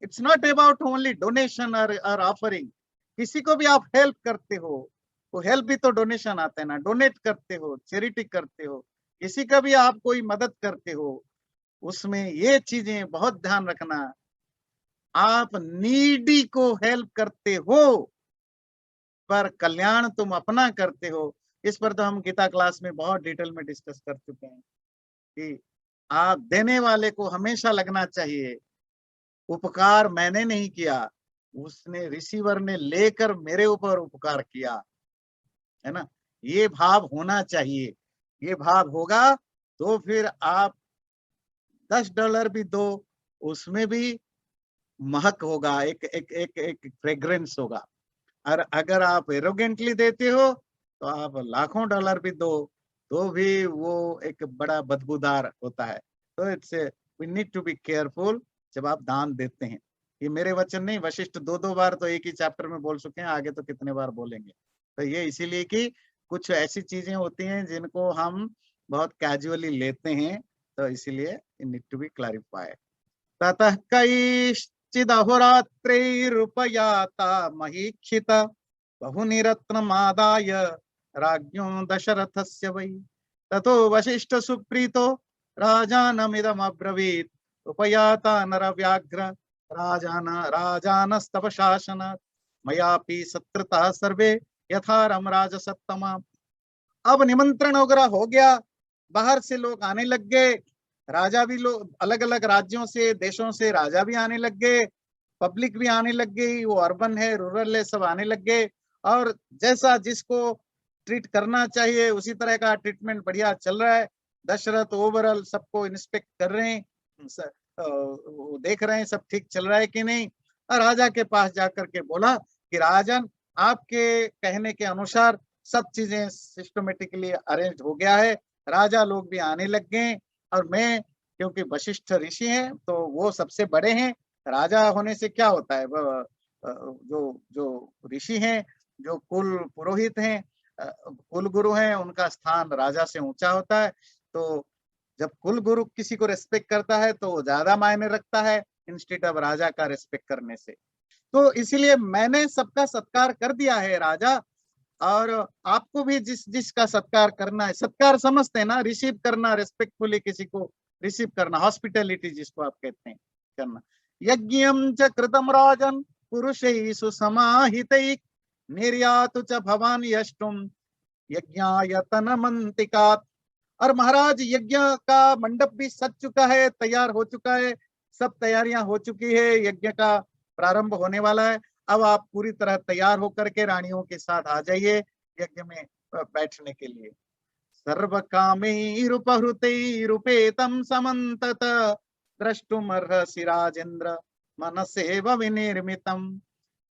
it's not about only donation और ऑफरिंग। किसी को भी आप हेल्प करते हो, वो हेल्प भी तो डोनेशन आता है ना, डोनेट करते हो, चैरिटी करते हो, किसी का भी आप कोई मदद करते हो, उसमें ये चीजें बहुत ध्यान रखना। आप नीडी को हेल्प करते हो पर कल्याण तुम अपना करते हो। इस पर तो हम गीता क्लास में बहुत डिटेल में डिस्कस कर चुके हैं कि आप देने वाले को हमेशा लगना चाहिए उपकार मैंने नहीं किया, उसने रिसीवर ने लेकर मेरे ऊपर उपकार किया, है ना। ये भाव होना चाहिए। ये भाव होगा तो फिर आप $10 भी दो, उसमें भी महक होगा, एक एक एक एक फ्रेग्रेंस होगा। और अगर आप एरोगेंटली देते हो तो आप लाखों डॉलर भी दो तो भी वो एक बड़ा बदबूदार होता है। तो it's we need to be careful जब आप दान देते हैं। ये मेरे वचन नहीं, वशिष्ठ दो दो बार तो एक ही चैप्टर में बोल चुके हैं, आगे तो कितने बार बोलेंगे। तो ये इसीलिए कि कुछ ऐसी चीजें होती हैं जिनको हम बहुत कैजुअली लेते हैं, तो इसीलिए नीड टू बी क्लैरिफाइड। ततः कैश्चिदहोरात्रैरुपयाता महीक्षित बहुनि रत्नमादाय राज्ञो दशरथस्य वै। ततो वसिष्ठ सुप्रीतो राजानमिदमब्रवीत् उपयाता नरव्याघ्र राजानस्तव शासनात् मयापि सत्रतः सर्वे यथारम राजसत्तमा। अब निमंत्रण वगैरह हो गया, बाहर से लोग आने लग गए, राजा भी लोग अलग अलग राज्यों से, देशों से राजा भी आने लग गए, पब्लिक भी आने लग गई, वो अर्बन है, रूरल है, सब आने लग गए। और जैसा जिसको ट्रीट करना चाहिए उसी तरह का ट्रीटमेंट बढ़िया चल रहा है। दशरथ ओवरऑल सबको इंस्पेक्ट कर रहे हैं, वो देख रहे हैं सब ठीक चल रहा है कि नहीं। और राजा के पास जाकर के बोला कि राजन, आपके कहने के अनुसार सब चीजें सिस्टमेटिकली अरेंज हो गया है, राजा लोग भी आने लग गए, और मैं क्योंकि वशिष्ठ ऋषि हैं तो वो सबसे बड़े हैं। राजा होने से क्या होता है, जो जो ऋषि हैं, जो कुल पुरोहित हैं, कुल गुरु हैं, उनका स्थान राजा से ऊंचा होता है। तो जब कुल गुरु किसी को रेस्पेक्ट करता है तो वो ज्यादा मायने रखता है इंस्टेड ऑफ राजा का रेस्पेक्ट करने से। तो इसीलिए मैंने सबका सत्कार कर दिया है राजा, और आपको भी जिस जिसका सत्कार करना है, सत्कार समझते हैं ना, रिसीव करना, रेस्पेक्टफुली किसी को रिसीव करना, हॉस्पिटैलिटी जिसको आप कहते हैं करना। यज्ञम च कृतम राजन पुरुषैषु समाहितैः निर्यातु च भवान यष्टुम यज्ञायतनमन्तिकात्। और महाराज यज्ञ का मंडप भी सज चुका है, तैयार हो चुका है, सब तैयारियां हो चुकी है, यज्ञ का प्रारंभ होने वाला है। अब आप पूरी तरह तैयार होकर के रानियों के साथ आ जाइए यज्ञ में बैठने के लिए। सर्व कामैरुपहृतैरुपेतं समन्तत द्रष्टुमर्हसि राजेन्द्र मनसेव विनिर्मितम्।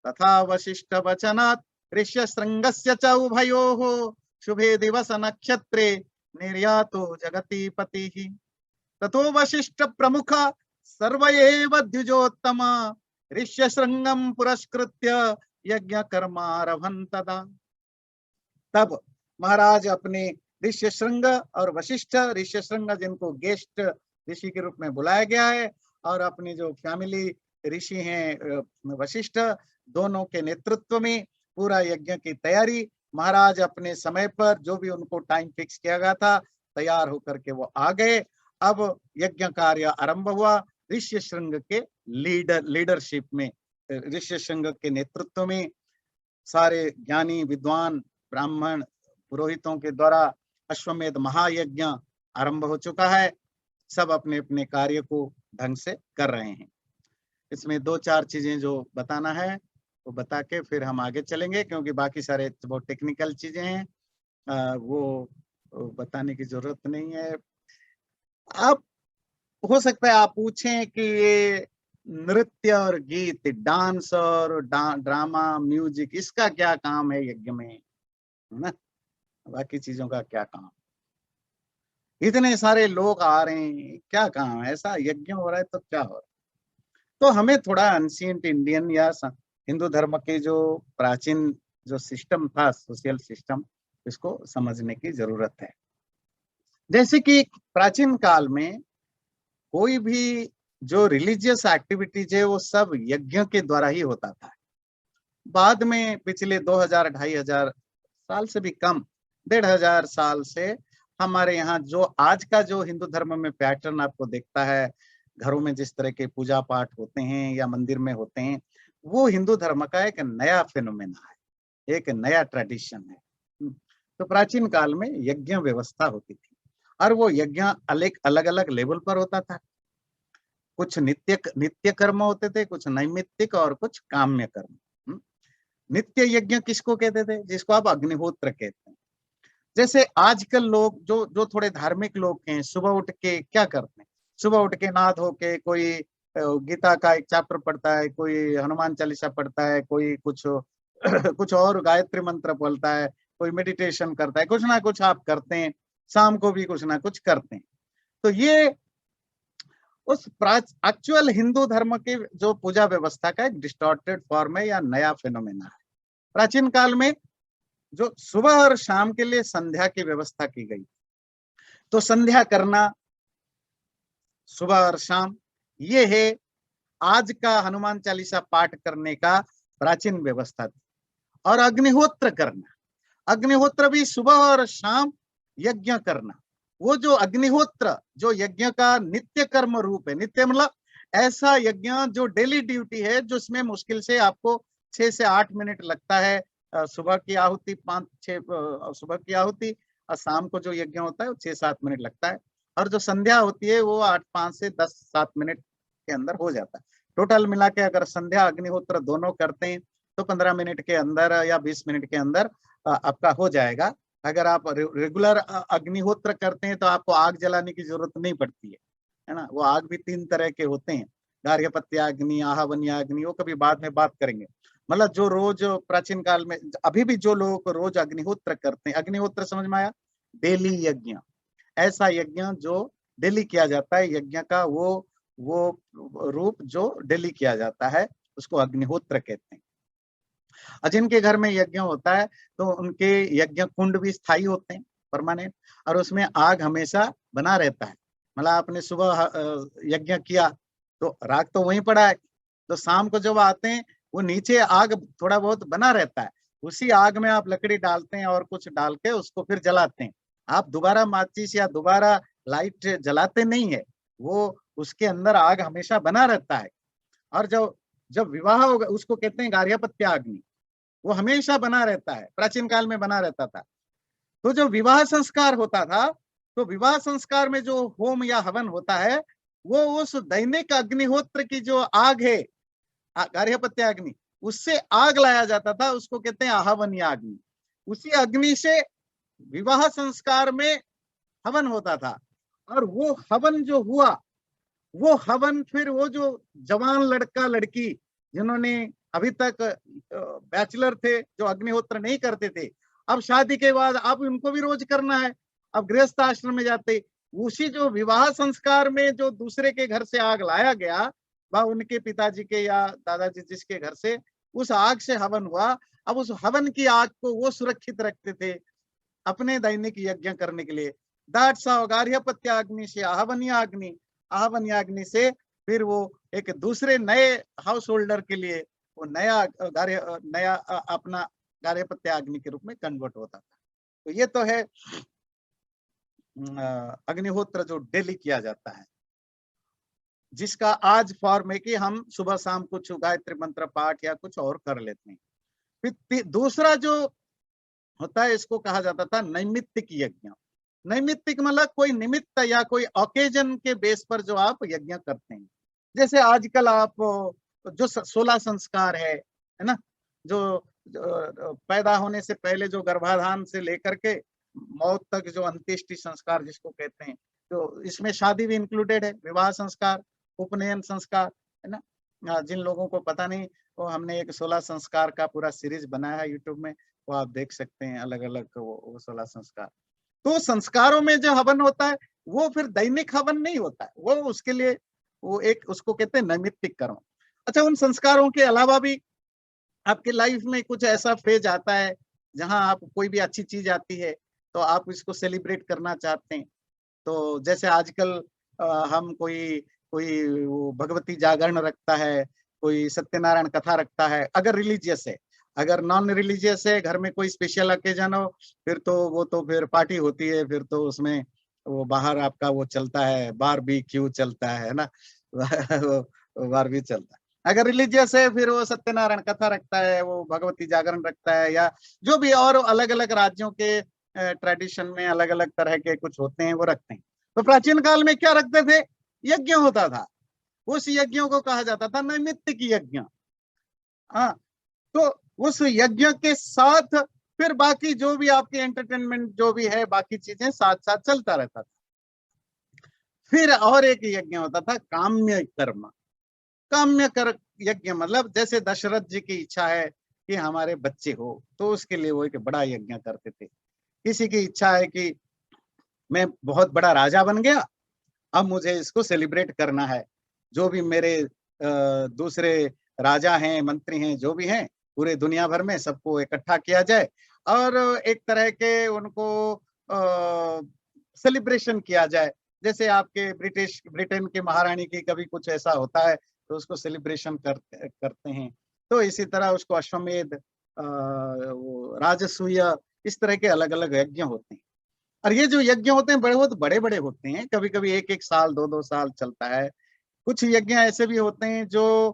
तथा वशिष्ठ वचनात् ऋष्यशृंगस्य च उभयोः शुभे दिवस नक्षत्रे निर्यातो जगति पतिः। ततो वशिष्ठ प्रमुख सर्व एव द्विजोत्तम ऋष्यशृंगं पुरस्कृत्य यज्ञ कर्मारभन् तदा। तब महाराज अपने ऋष्यशृंग और वशिष्ठ, ऋष्यशृंग जिनको गेस्ट ऋषि के रूप में बुलाया गया है, और अपनी जो फैमिली ऋषि हैं वशिष्ठ, दोनों के नेतृत्व में पूरा यज्ञ की तैयारी। महाराज अपने समय पर जो भी उनको टाइम फिक्स किया गया था तैयार होकर के वो आ गए। अब यज्ञ कार्य आरंभ हुआ ऋष्यशृंग के लीडरशिप में, ऋष्यशृंग के नेतृत्व में सारे ज्ञानी विद्वान ब्राह्मण पुरोहितों के द्वारा अश्वमेध महायज्ञ आरंभ हो चुका है। सब अपने अपने कार्य को ढंग से कर रहे हैं। इसमें दो चार चीजें जो बताना है वो बता के फिर हम आगे चलेंगे, क्योंकि बाकी सारे बहुत टेक्निकल चीजें हैं, वो बताने की जरूरत नहीं है। आप हो सकता है आप पूछें कि ये नृत्य और गीत, डांस और ड्रामा म्यूजिक, इसका क्या काम है यज्ञ में, है ना? बाकी चीजों का क्या काम? इतने सारे लोग आ रहे हैं, क्या काम है? ऐसा यज्ञ हो रहा है तो क्या हो रहा है? तो हमें थोड़ा एंशिएंट इंडियन या हिंदू धर्म के जो प्राचीन जो सिस्टम था, सोशल सिस्टम, इसको समझने की जरूरत है। जैसे कि प्राचीन काल में कोई भी जो रिलीजियस एक्टिविटीज है वो सब यज्ञ के द्वारा ही होता था। बाद में पिछले 2000-2500 साल से भी कम, 1500 साल से हमारे यहाँ जो आज का जो हिंदू धर्म में पैटर्न आपको दिखता है, घरों में जिस तरह के पूजा पाठ होते हैं या मंदिर में होते हैं, वो हिंदू धर्म का एक नया फिनोमेना है, एक नया ट्रेडिशन है। तो प्राचीन काल में यज्ञ व्यवस्था होती थी, और वो यज्ञ अलग अलग लेवल पर होता था। कुछ नित्य कर्म होते थे, कुछ नैमित्तिक और कुछ काम्य कर्म। नित्य यज्ञ किसको कहते थे? जिसको आप अग्निहोत्र कहते हैं। जैसे आजकल लोग जो थोड़े धार्मिक लोग हैं, सुबह उठ के क्या करते हैं? सुबह उठ के नहा धो के कोई गीता का एक चैप्टर पढ़ता है, कोई हनुमान चालीसा पढ़ता है, कोई कुछ कुछ और गायत्री मंत्र बोलता है, कोई मेडिटेशन करता है, कुछ ना कुछ आप करते हैं। शाम को भी कुछ ना कुछ करते हैं। तो ये उस एक्चुअल हिंदू धर्म की जो पूजा व्यवस्था का एक डिस्टॉर्टेड फॉर्म है या नया फिनोमेना है। प्राचीन काल में जो सुबह और शाम के लिए संध्या की व्यवस्था की गई, तो संध्या करना सुबह और शाम, ये है आज का हनुमान चालीसा पाठ करने का प्राचीन व्यवस्था थी। और अग्निहोत्र करना, अग्निहोत्र भी सुबह और शाम यज्ञ करना, वो जो अग्निहोत्र जो यज्ञ का नित्य कर्म रूप है, नित्य मतलब ऐसा यज्ञ जो डेली ड्यूटी है, जो इसमें मुश्किल से आपको 6 से 8 मिनट लगता है। सुबह की आहुति 5-6 सुबह की आहुति, और शाम को जो यज्ञ होता है वो 6-7 मिनट लगता है, और जो संध्या होती है वो 5 से 10-7 मिनट के अंदर हो जाता है। टोटल मिला के अगर संध्या अग्निहोत्र दोनों करते हैं तो 15 मिनट के अंदर या 20 मिनट के अंदर आपका हो जाएगा। अगर आप रेगुलर अग्निहोत्र करते हैं तो आपको आग जलाने की जरूरत नहीं पड़ती है ना। वो आग भी 3 तरह के होते हैं, गार्हपत्याग्नि, आहवन्याग्नि, वो कभी बाद में बात करेंगे। मतलब जो रोज प्राचीन काल में, अभी भी जो लोग रोज अग्निहोत्र करते हैं, अग्निहोत्र समझ में आया? डेली यज्ञ, ऐसा यज्ञ जो डेली किया जाता है, यज्ञ का वो रूप जो डेली किया जाता है उसको अग्निहोत्र कहते हैं। और जिनके घर में यज्ञ होता है तो उनके यज्ञ कुंड भी स्थायी होते हैं, परमानेंट, और उसमें आग हमेशा बना रहता है। मतलब आपने सुबह यज्ञ किया तो राख तो वहीं पड़ा है, तो शाम को जब आते हैं वो नीचे आग थोड़ा बहुत बना रहता है, उसी आग में आप लकड़ी डालते हैं और कुछ डाल के उसको फिर जलाते हैं। आप दोबारा माचिस या दोबारा लाइट जलाते नहीं है, वो उसके अंदर आग हमेशा बना रहता है। और जब जब विवाह होगा उसको कहते हैं गार्हपत्याग्नि, वो हमेशा बना रहता है, प्राचीन काल में बना रहता था। तो जो विवाह संस्कार होता था, तो विवाह संस्कार में जो होम या हवन होता है, वो उस दैनिक अग्निहोत्र की जो आग है, गार्हपत्याग्नि, उससे आग लाया जाता था, उसको कहते हैं आहवनीय अग्नि। उसी अग्नि से विवाह संस्कार में हवन होता था। और वो हवन जो हुआ, वो हवन फिर वो जो जवान लड़का लड़की जिन्होंने अभी तक बैचलर थे, जो अग्निहोत्र नहीं करते थे, अब शादी के बाद अब उनको भी रोज करना है, अब गृहस्थ आश्रम में जाते, उसी जो विवाह संस्कार में जो दूसरे के घर से आग लाया गया, वह उनके पिताजी के या दादाजी जिसके घर से, उस आग से हवन हुआ। अब उस हवन की आग को वो सुरक्षित रखते थे अपने दैनिक यज्ञ करने के लिए। दैट्स हाउ गार्हपत्याग्नि से आहवनीयाग्नि, आहवनीयाग्नि से फिर वो एक दूसरे नए हाउस होल्डर के लिए वो नया अपना गार्हपत्याग्नि के रूप में कन्वर्ट होता था। तो ये तो है अग्निहोत्र जो डेली किया जाता है, जिसका आज फॉर्म है कि हम सुबह शाम कुछ गायत्री मंत्र पाठ या कुछ और कर लेते हैं। फिर दूसरा जो होता है, इसको कहा जाता था नैमित्तिक यज्ञ। नैमित्तिक मतलब कोई निमित्त या कोई ओकेजन के बेस पर जो आप यज्ञ करते हैं। जैसे आजकल आप जो 16 संस्कार है ना, जो पैदा होने से पहले जो गर्भाधान से लेकर के मौत तक जो अंत्येष्टि संस्कार जिसको कहते हैं, तो इसमें शादी भी इंक्लूडेड है, विवाह संस्कार, उपनयन संस्कार, है ना। जिन लोगों को पता नहीं, वो हमने एक 16 संस्कार का पूरा सीरीज बनाया है यूट्यूब में, वो आप देख सकते हैं, अलग अलग वो 16 संस्कार। तो संस्कारों में जो हवन होता है वो फिर दैनिक हवन नहीं होता है, वो उसके लिए वो एक उसको कहते हैं नैमित्तिक कर्म। अच्छा, उन संस्कारों के अलावा भी आपके लाइफ में कुछ ऐसा फेज आता है जहां आप कोई भी अच्छी चीज आती है तो आप इसको सेलिब्रेट करना चाहते हैं। तो जैसे आजकल हम कोई कोई वो भगवती जागरण रखता है, कोई सत्यनारायण कथा रखता है, अगर रिलीजियस है। अगर नॉन रिलीजियस है, घर में कोई स्पेशल ओकेजन हो, फिर तो वो तो फिर पार्टी होती है, फिर तो उसमें वो बाहर आपका वो चलता है, बारबेक्यू चलता है ना वो बारबी चलता है। अगर रिलीजियस है, फिर वो सत्यनारायण कथा रखता है, वो भगवती जागरण रखता है, या जो भी और अलग अलग राज्यों के ट्रेडिशन में अलग अलग तरह के कुछ होते हैं वो रखते हैं। तो प्राचीन काल में क्या रखते थे? यज्ञ होता था। उस यज्ञों को कहा जाता था नैमित्तिक यज्ञ। हाँ, तो उस यज्ञ के साथ फिर बाकी जो भी आपके एंटरटेनमेंट जो भी है, बाकी चीजें साथ साथ चलता रहता था। फिर और एक यज्ञ होता था काम्य कर्म। काम्य कर यज्ञ मतलब जैसे दशरथ जी की इच्छा है कि हमारे बच्चे हो, तो उसके लिए वो एक बड़ा यज्ञ करते थे। किसी की इच्छा है कि मैं बहुत बड़ा राजा बन गया, अब मुझे इसको सेलिब्रेट करना है, जो भी मेरे दूसरे राजा हैं, मंत्री हैं, जो भी हैं, पूरे दुनिया भर में सबको इकट्ठा किया जाए और एक तरह के उनको सेलिब्रेशन किया जाए। जैसे आपके ब्रिटेन के महारानी की कभी कुछ ऐसा होता है तो उसको सेलिब्रेशन करते हैं। तो इसी तरह उसको अश्वमेध, वो राजसूय, इस तरह के अलग अलग यज्ञ होते हैं। और ये जो यज्ञ होते हैं बहुत बड़े बड़े होते हैं, कभी कभी एक एक साल, दो दो साल चलता है। कुछ यज्ञ ऐसे भी होते हैं जो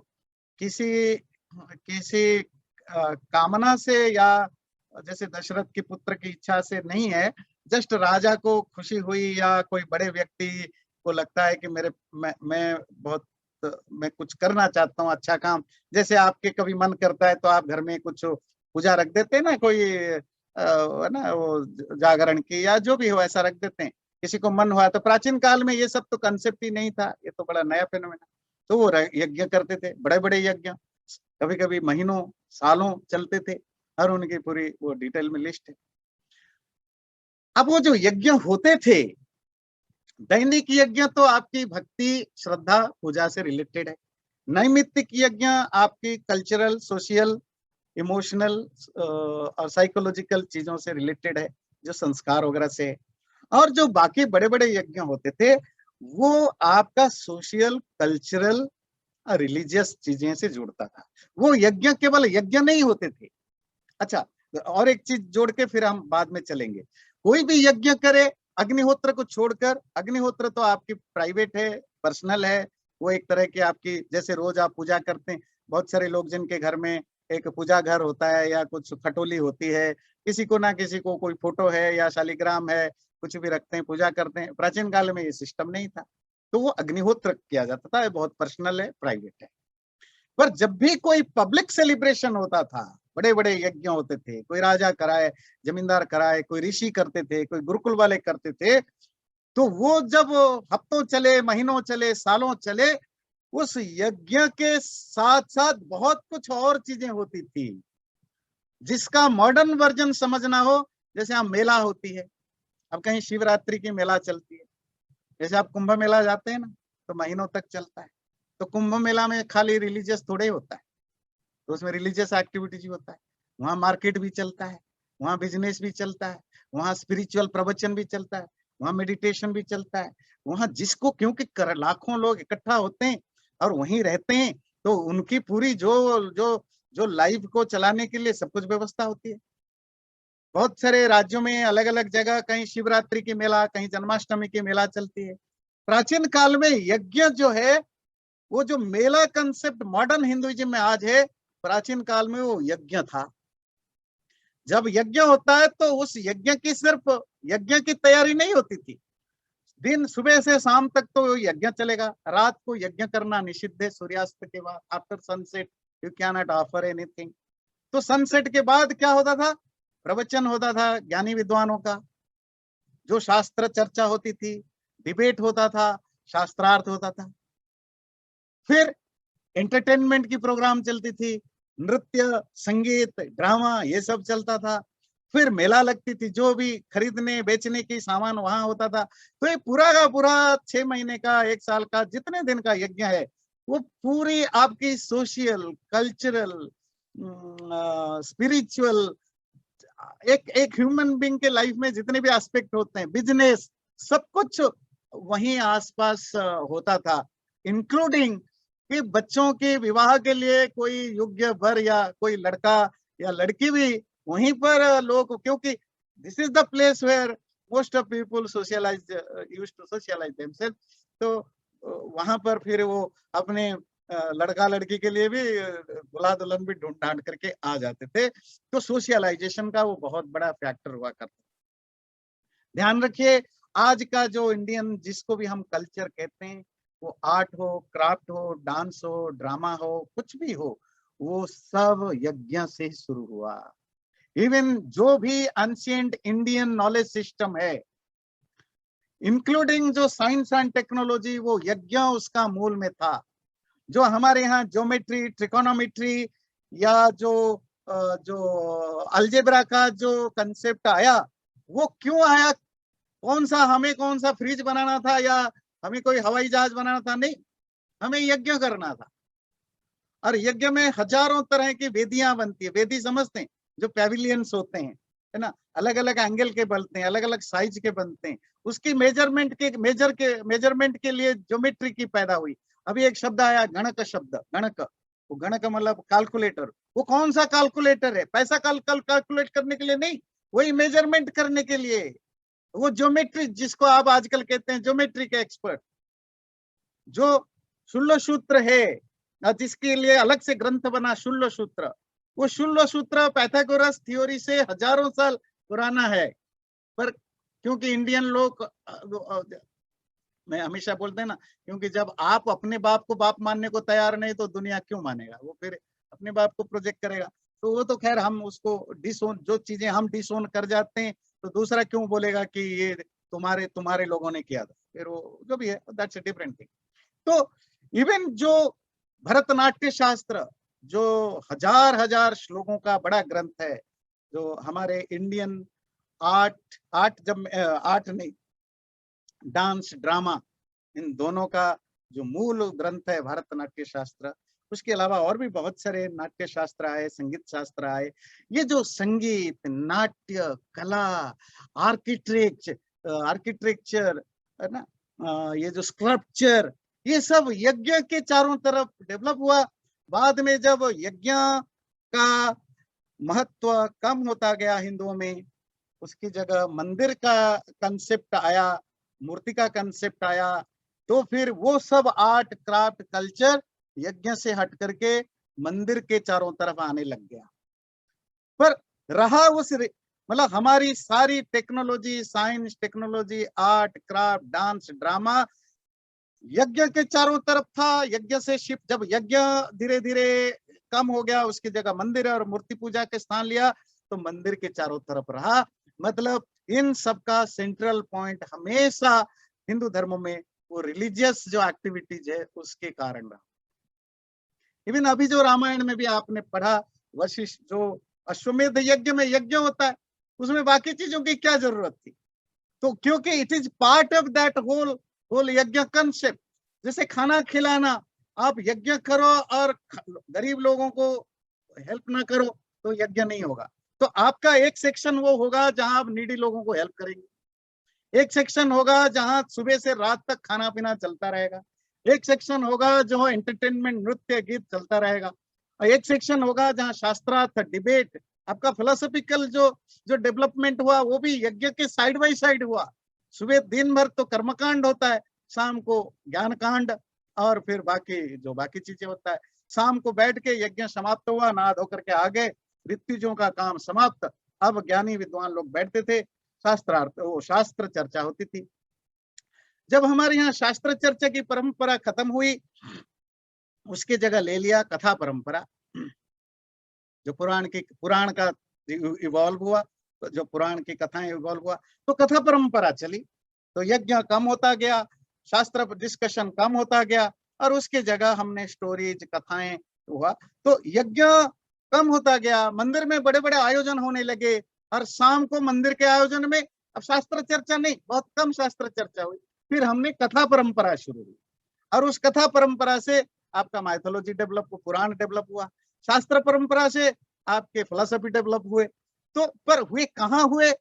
किसी किसी कामना से या जैसे दशरथ के पुत्र की इच्छा से नहीं है, जस्ट राजा को खुशी हुई या कोई बड़े व्यक्ति को लगता है कि मैं बहुत मैं कुछ करना चाहता हूँ अच्छा काम। जैसे आपके कभी मन करता है तो आप घर में कुछ पूजा रख देते हैं ना, कोई ना वो जागरण की या जो भी हो ऐसा रख देते हैं, किसी को मन हुआ। तो प्राचीन काल में ये सब तो कंसेप्ट ही नहीं था, ये तो बड़ा नया फेनोमेना। तो वो यज्ञ करते थे, बड़े बड़े यज्ञ, कभी कभी महीनों सालों चलते थे, और उनकी पूरी वो डिटेल में लिस्ट है। अब वो जो यज्ञ होते थे, दैनिक यज्ञ तो आपकी भक्ति, श्रद्धा, पूजा से रिलेटेड है। नैमित्तिक यज्ञ आपकी कल्चरल, सोशल, इमोशनल और साइकोलॉजिकल चीजों से रिलेटेड है, जो संस्कार वगैरह से। और जो बाकी बड़े बड़े यज्ञ होते थे वो आपका सोशल, कल्चरल, रिलीजियस चीजें से जुड़ता था। वो यज्ञ केवल यज्ञ नहीं होते थे। अच्छा, और एक चीज जोड़ के फिर हम बाद में चलेंगे। कोई भी यज्ञ करे अग्निहोत्र को छोड़कर, अग्निहोत्र तो आपकी प्राइवेट है, पर्सनल है, वो एक तरह की आपकी, जैसे रोज आप पूजा करते हैं, बहुत सारे लोग जिनके घर में एक पूजा घर होता है या कुछ खटोली होती है, किसी को ना किसी को कोई फोटो है या शालिग्राम है, कुछ भी रखते हैं, पूजा करते हैं। प्राचीन काल में ये सिस्टम नहीं था, तो वो अग्निहोत्र किया जाता था, ये बहुत पर्सनल है, प्राइवेट है। पर जब भी कोई पब्लिक सेलिब्रेशन होता था, बड़े बड़े यज्ञ होते थे, कोई राजा कराए, जमींदार कराए, कोई ऋषि करते थे, कोई गुरुकुल वाले करते थे, तो वो जब हफ्तों चले, महीनों चले, सालों चले, उस यज्ञ के साथ साथ बहुत कुछ और चीजें होती थी जिसका मॉडर्न वर्जन समझना हो। जैसे यहाँ मेला होती है, अब कहीं शिवरात्रि की मेला चलती है, जैसे आप कुंभ मेला जाते हैं ना, तो महीनों तक चलता है। तो कुंभ मेला में खाली रिलीजियस थोड़े होता है, तो उसमें रिलीजियस एक्टिविटीज होता है, वहाँ मार्केट भी चलता है, वहाँ बिजनेस भी चलता है, वहाँ स्पिरिचुअल प्रवचन भी चलता है, वहाँ मेडिटेशन भी चलता है, वहाँ जिसको, क्योंकि लाखों लोग इकट्ठा होते हैं और वहीं रहते हैं, तो उनकी पूरी जो जो जो लाइफ को चलाने के लिए सब कुछ व्यवस्था होती है। बहुत सारे राज्यों में अलग अलग जगह कहीं शिवरात्रि की मेला, कहीं जन्माष्टमी की मेला चलती है। प्राचीन काल में यज्ञ जो है, वो जो मेला कंसेप्ट मॉडर्न हिंदुइज्म में आज है, प्राचीन काल में वो यज्ञ था। जब यज्ञ होता है तो उस यज्ञ की सिर्फ यज्ञ की तैयारी नहीं होती थी, दिन सुबह से शाम तक तो यज्ञ चलेगा, रात को यज्ञ करना निषिद्ध है, सूर्यास्त के बाद, after sunset you can not offer anything. तो सनसेट के बाद क्या होता था, प्रवचन होता था ज्ञानी विद्वानों का, जो शास्त्र चर्चा होती थी, डिबेट होता था, शास्त्रार्थ होता था। फिर एंटरटेनमेंट की प्रोग्राम चलती थी, नृत्य, संगीत, ड्रामा, ये सब चलता था। फिर मेला लगती थी, जो भी खरीदने बेचने की सामान वहां होता था। तो ये पूरा का पूरा 6 महीने का, 1 साल का, जितने दिन का यज्ञ है, वो पूरी आपकी सोशल, कल्चरल, स्पिरिचुअल, एक एक ह्यूमन बीइंग के लाइफ में जितने भी एस्पेक्ट होते हैं, बिजनेस, सब कुछ वहीं आसपास होता था, इंक्लूडिंग कि बच्चों के विवाह के लिए कोई योग्य वर या कोई लड़का या लड़की भी वहीं पर लोग, क्योंकि this is the place where most of people socialise, used to socialise themself. तो वहां पर फिर वो अपने लड़का लड़की के लिए भी दूल्हा दुल्हन भी ढूंढ ढांड करके आ जाते थे। तो सोशलाइजेशन का वो बहुत बड़ा फैक्टर हुआ करता। ध्यान रखिए, आज का जो इंडियन, जिसको भी हम कल्चर कहते हैं, वो आर्ट हो, क्राफ्ट हो, डांस हो, ड्रामा हो, कुछ भी हो, वो सब यज्ञ से ही शुरू हुआ। इवन जो भी एंशिएंट इंडियन नॉलेज सिस्टम है, इंक्लूडिंग जो साइंस एंड टेक्नोलॉजी, वो यज्ञ उसका मूल में था। जो हमारे यहाँ ज्योमेट्री, ट्रिकोनोमेट्री या जो अलजेब्रा का जो कंसेप्ट आया, वो क्यों आया, कौन सा फ्रिज बनाना था या हमें कोई हवाई जहाज बनाना था, नहीं, हमें यज्ञ करना था। और यज्ञ में हजारों तरह की वेदियां बनती है, वेदी समझते हैं, जो पैविलियंस होते हैं, है ना, अलग अलग एंगल के बनते हैं, अलग अलग साइज के बनते हैं, उसकी मेजरमेंट के लिए ज्योमेट्री की पैदा हुई। अभी एक शब्द आया, गणक शब्द, गणक, वो गणक मतलब कैलकुलेटर। वो कौन सा कैलकुलेटर है, पैसा कैलकुलेट करने के लिए नहीं, वही मेजरमेंट करने के लिए। वो ज्योमेट्री, जिसको आप आजकल कहते हैं ज्योमेट्री के एक्सपर्ट, जो शुल्ल सूत्र है, जिसके लिए अलग से ग्रंथ बना शुल्ल सूत्र, वो शुल्ल सूत्र पैथागोरस थ्योरी से हजारों साल पुराना है। पर क्योंकि इंडियन लोग, मैं हमेशा बोलते हैं ना, क्योंकि जब आप अपने बाप को बाप मानने को तैयार नहीं, तो दुनिया क्यों मानेगा, वो फिर अपने बाप को प्रोजेक्ट करेगा। तो वो तो खैर, हम उसको डिसोन, जो चीजें हम डिसोन कर जाते हैं, तो दूसरा क्यों बोलेगा कि ये तुम्हारे तुम्हारे लोगों ने किया था, फिर वो जो भी है, दैट्स अ डिफरेंट थिंग। तो इवन जो भरतनाट्य शास्त्र, जो हजार हजार श्लोकों का बड़ा ग्रंथ है, जो हमारे इंडियन आर्ट आर्ट जब आर्ट नहीं, डांस, ड्रामा, इन दोनों का जो मूल ग्रंथ है भरतनाट्य शास्त्र। उसके अलावा और भी बहुत सारे नाट्य शास्त्र आए, संगीत शास्त्र आए। ये जो संगीत, नाट्य, कला, आर्किटेक्चर, है ना, ये जो स्कल्पचर, ये सब यज्ञ के चारों तरफ डेवलप हुआ। बाद में जब यज्ञ का महत्व कम होता गया हिंदुओं में, उसकी जगह मंदिर का कंसेप्ट आया, मूर्ति का कंसेप्ट आया, तो फिर वो सब आर्ट क्राफ्ट कल्चर यज्ञ से हट करके मंदिर के चारों तरफ आने लग गया। पर रहा उस मतलब हमारी सारी technology, science, technology, art craft, dance, drama यज्ञ के चारों तरफ था। यज्ञ से शिफ्ट, जब यज्ञ धीरे धीरे कम हो गया, उसकी जगह मंदिर और मूर्ति पूजा के स्थान लिया, तो मंदिर के चारों तरफ रहा। मतलब इन सब का सेंट्रल पॉइंट हमेशा हिंदू धर्म में वो रिलीजियस जो एक्टिविटीज है उसके कारण रहा। इवन अभी जो रामायण में भी आपने पढ़ा, वशिष्ठ जो अश्वमेध यज्ञ में यज्ञ होता है, उसमें बाकी चीजों की क्या जरूरत थी? तो क्योंकि it is part of that whole whole yagya concept. जैसे खाना खिलाना, आप यज्ञ करो और गरीब लोगों को हेल्प ना करो तो यज्ञ नहीं होगा। तो आपका एक सेक्शन वो होगा जहां आप नीडी लोगों को हेल्प करेंगे, एक सेक्शन होगा जहां सुबह से रात तक खाना पीना चलता रहेगा, एक सेक्शन होगा जो एंटरटेनमेंट, नृत्य, गीत चलता रहेगा, और एक सेक्शन होगा जहां शास्त्रार्थ, डिबेट, आपका फिलोसॉफिकल जो जो डेवलपमेंट हुआ वो भी यज्ञ के साइड बाय साइड हुआ। सुबह दिन भर तो कर्मकांड होता है, शाम को ज्ञान कांड, और फिर बाकी जो बाकी चीजें होता है। शाम को बैठ के यज्ञ समाप्त हुआ, नहा धो करके आ गए, ऋत्विजों का काम समाप्त। अब ज्ञानी विद्वान लोग बैठते थे, शास्त्रार्थ, वो शास्त्र चर्चा होती थी। जब हमारे यहाँ शास्त्र चर्चा की परंपरा खत्म हुई, उसके जगह ले लिया कथा परंपरा। जो पुराण का इवॉल्व हुआ, तो जो पुराण की कथाएं इवॉल्व हुआ, तो कथा परंपरा चली, तो यज्ञ कम होता गया, शास्त्र डिस्कशन कम होता गया, और उसके जगह हमने स्टोरीज, कथाएं हुआ। तो यज्ञ कम होता गया, मंदिर में बड़े बड़े आयोजन होने लगे, और शाम को मंदिर के आयोजन में अब शास्त्र चर्चा नहीं, बहुत कम शास्त्र चर्चा हुई। फिर हमने कथा परंपरा शुरू हुई, और उस कथा परंपरा से आपका माइथोलॉजी डेवलप, पुराण डेवलप हुआ, शास्त्र परंपरा से आपके फिलोसफी डेवलप हुए। तो पर हुए कहाँ हुए?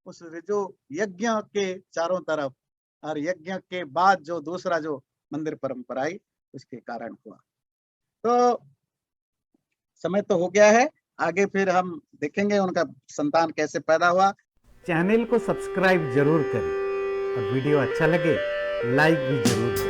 उस जो यज्ञ के चारों तरफ, और यज्ञ के बाद जो दूसरा जो मंदिर परंपरा आई, उसके कारण हुआ। तो समय तो हो गया है, आगे फिर हम देखेंगे उनका संतान कैसे पैदा हुआ। चैनल को सब्सक्राइब जरूर करें और वीडियो अच्छा लगे लाइक भी जरूर करें।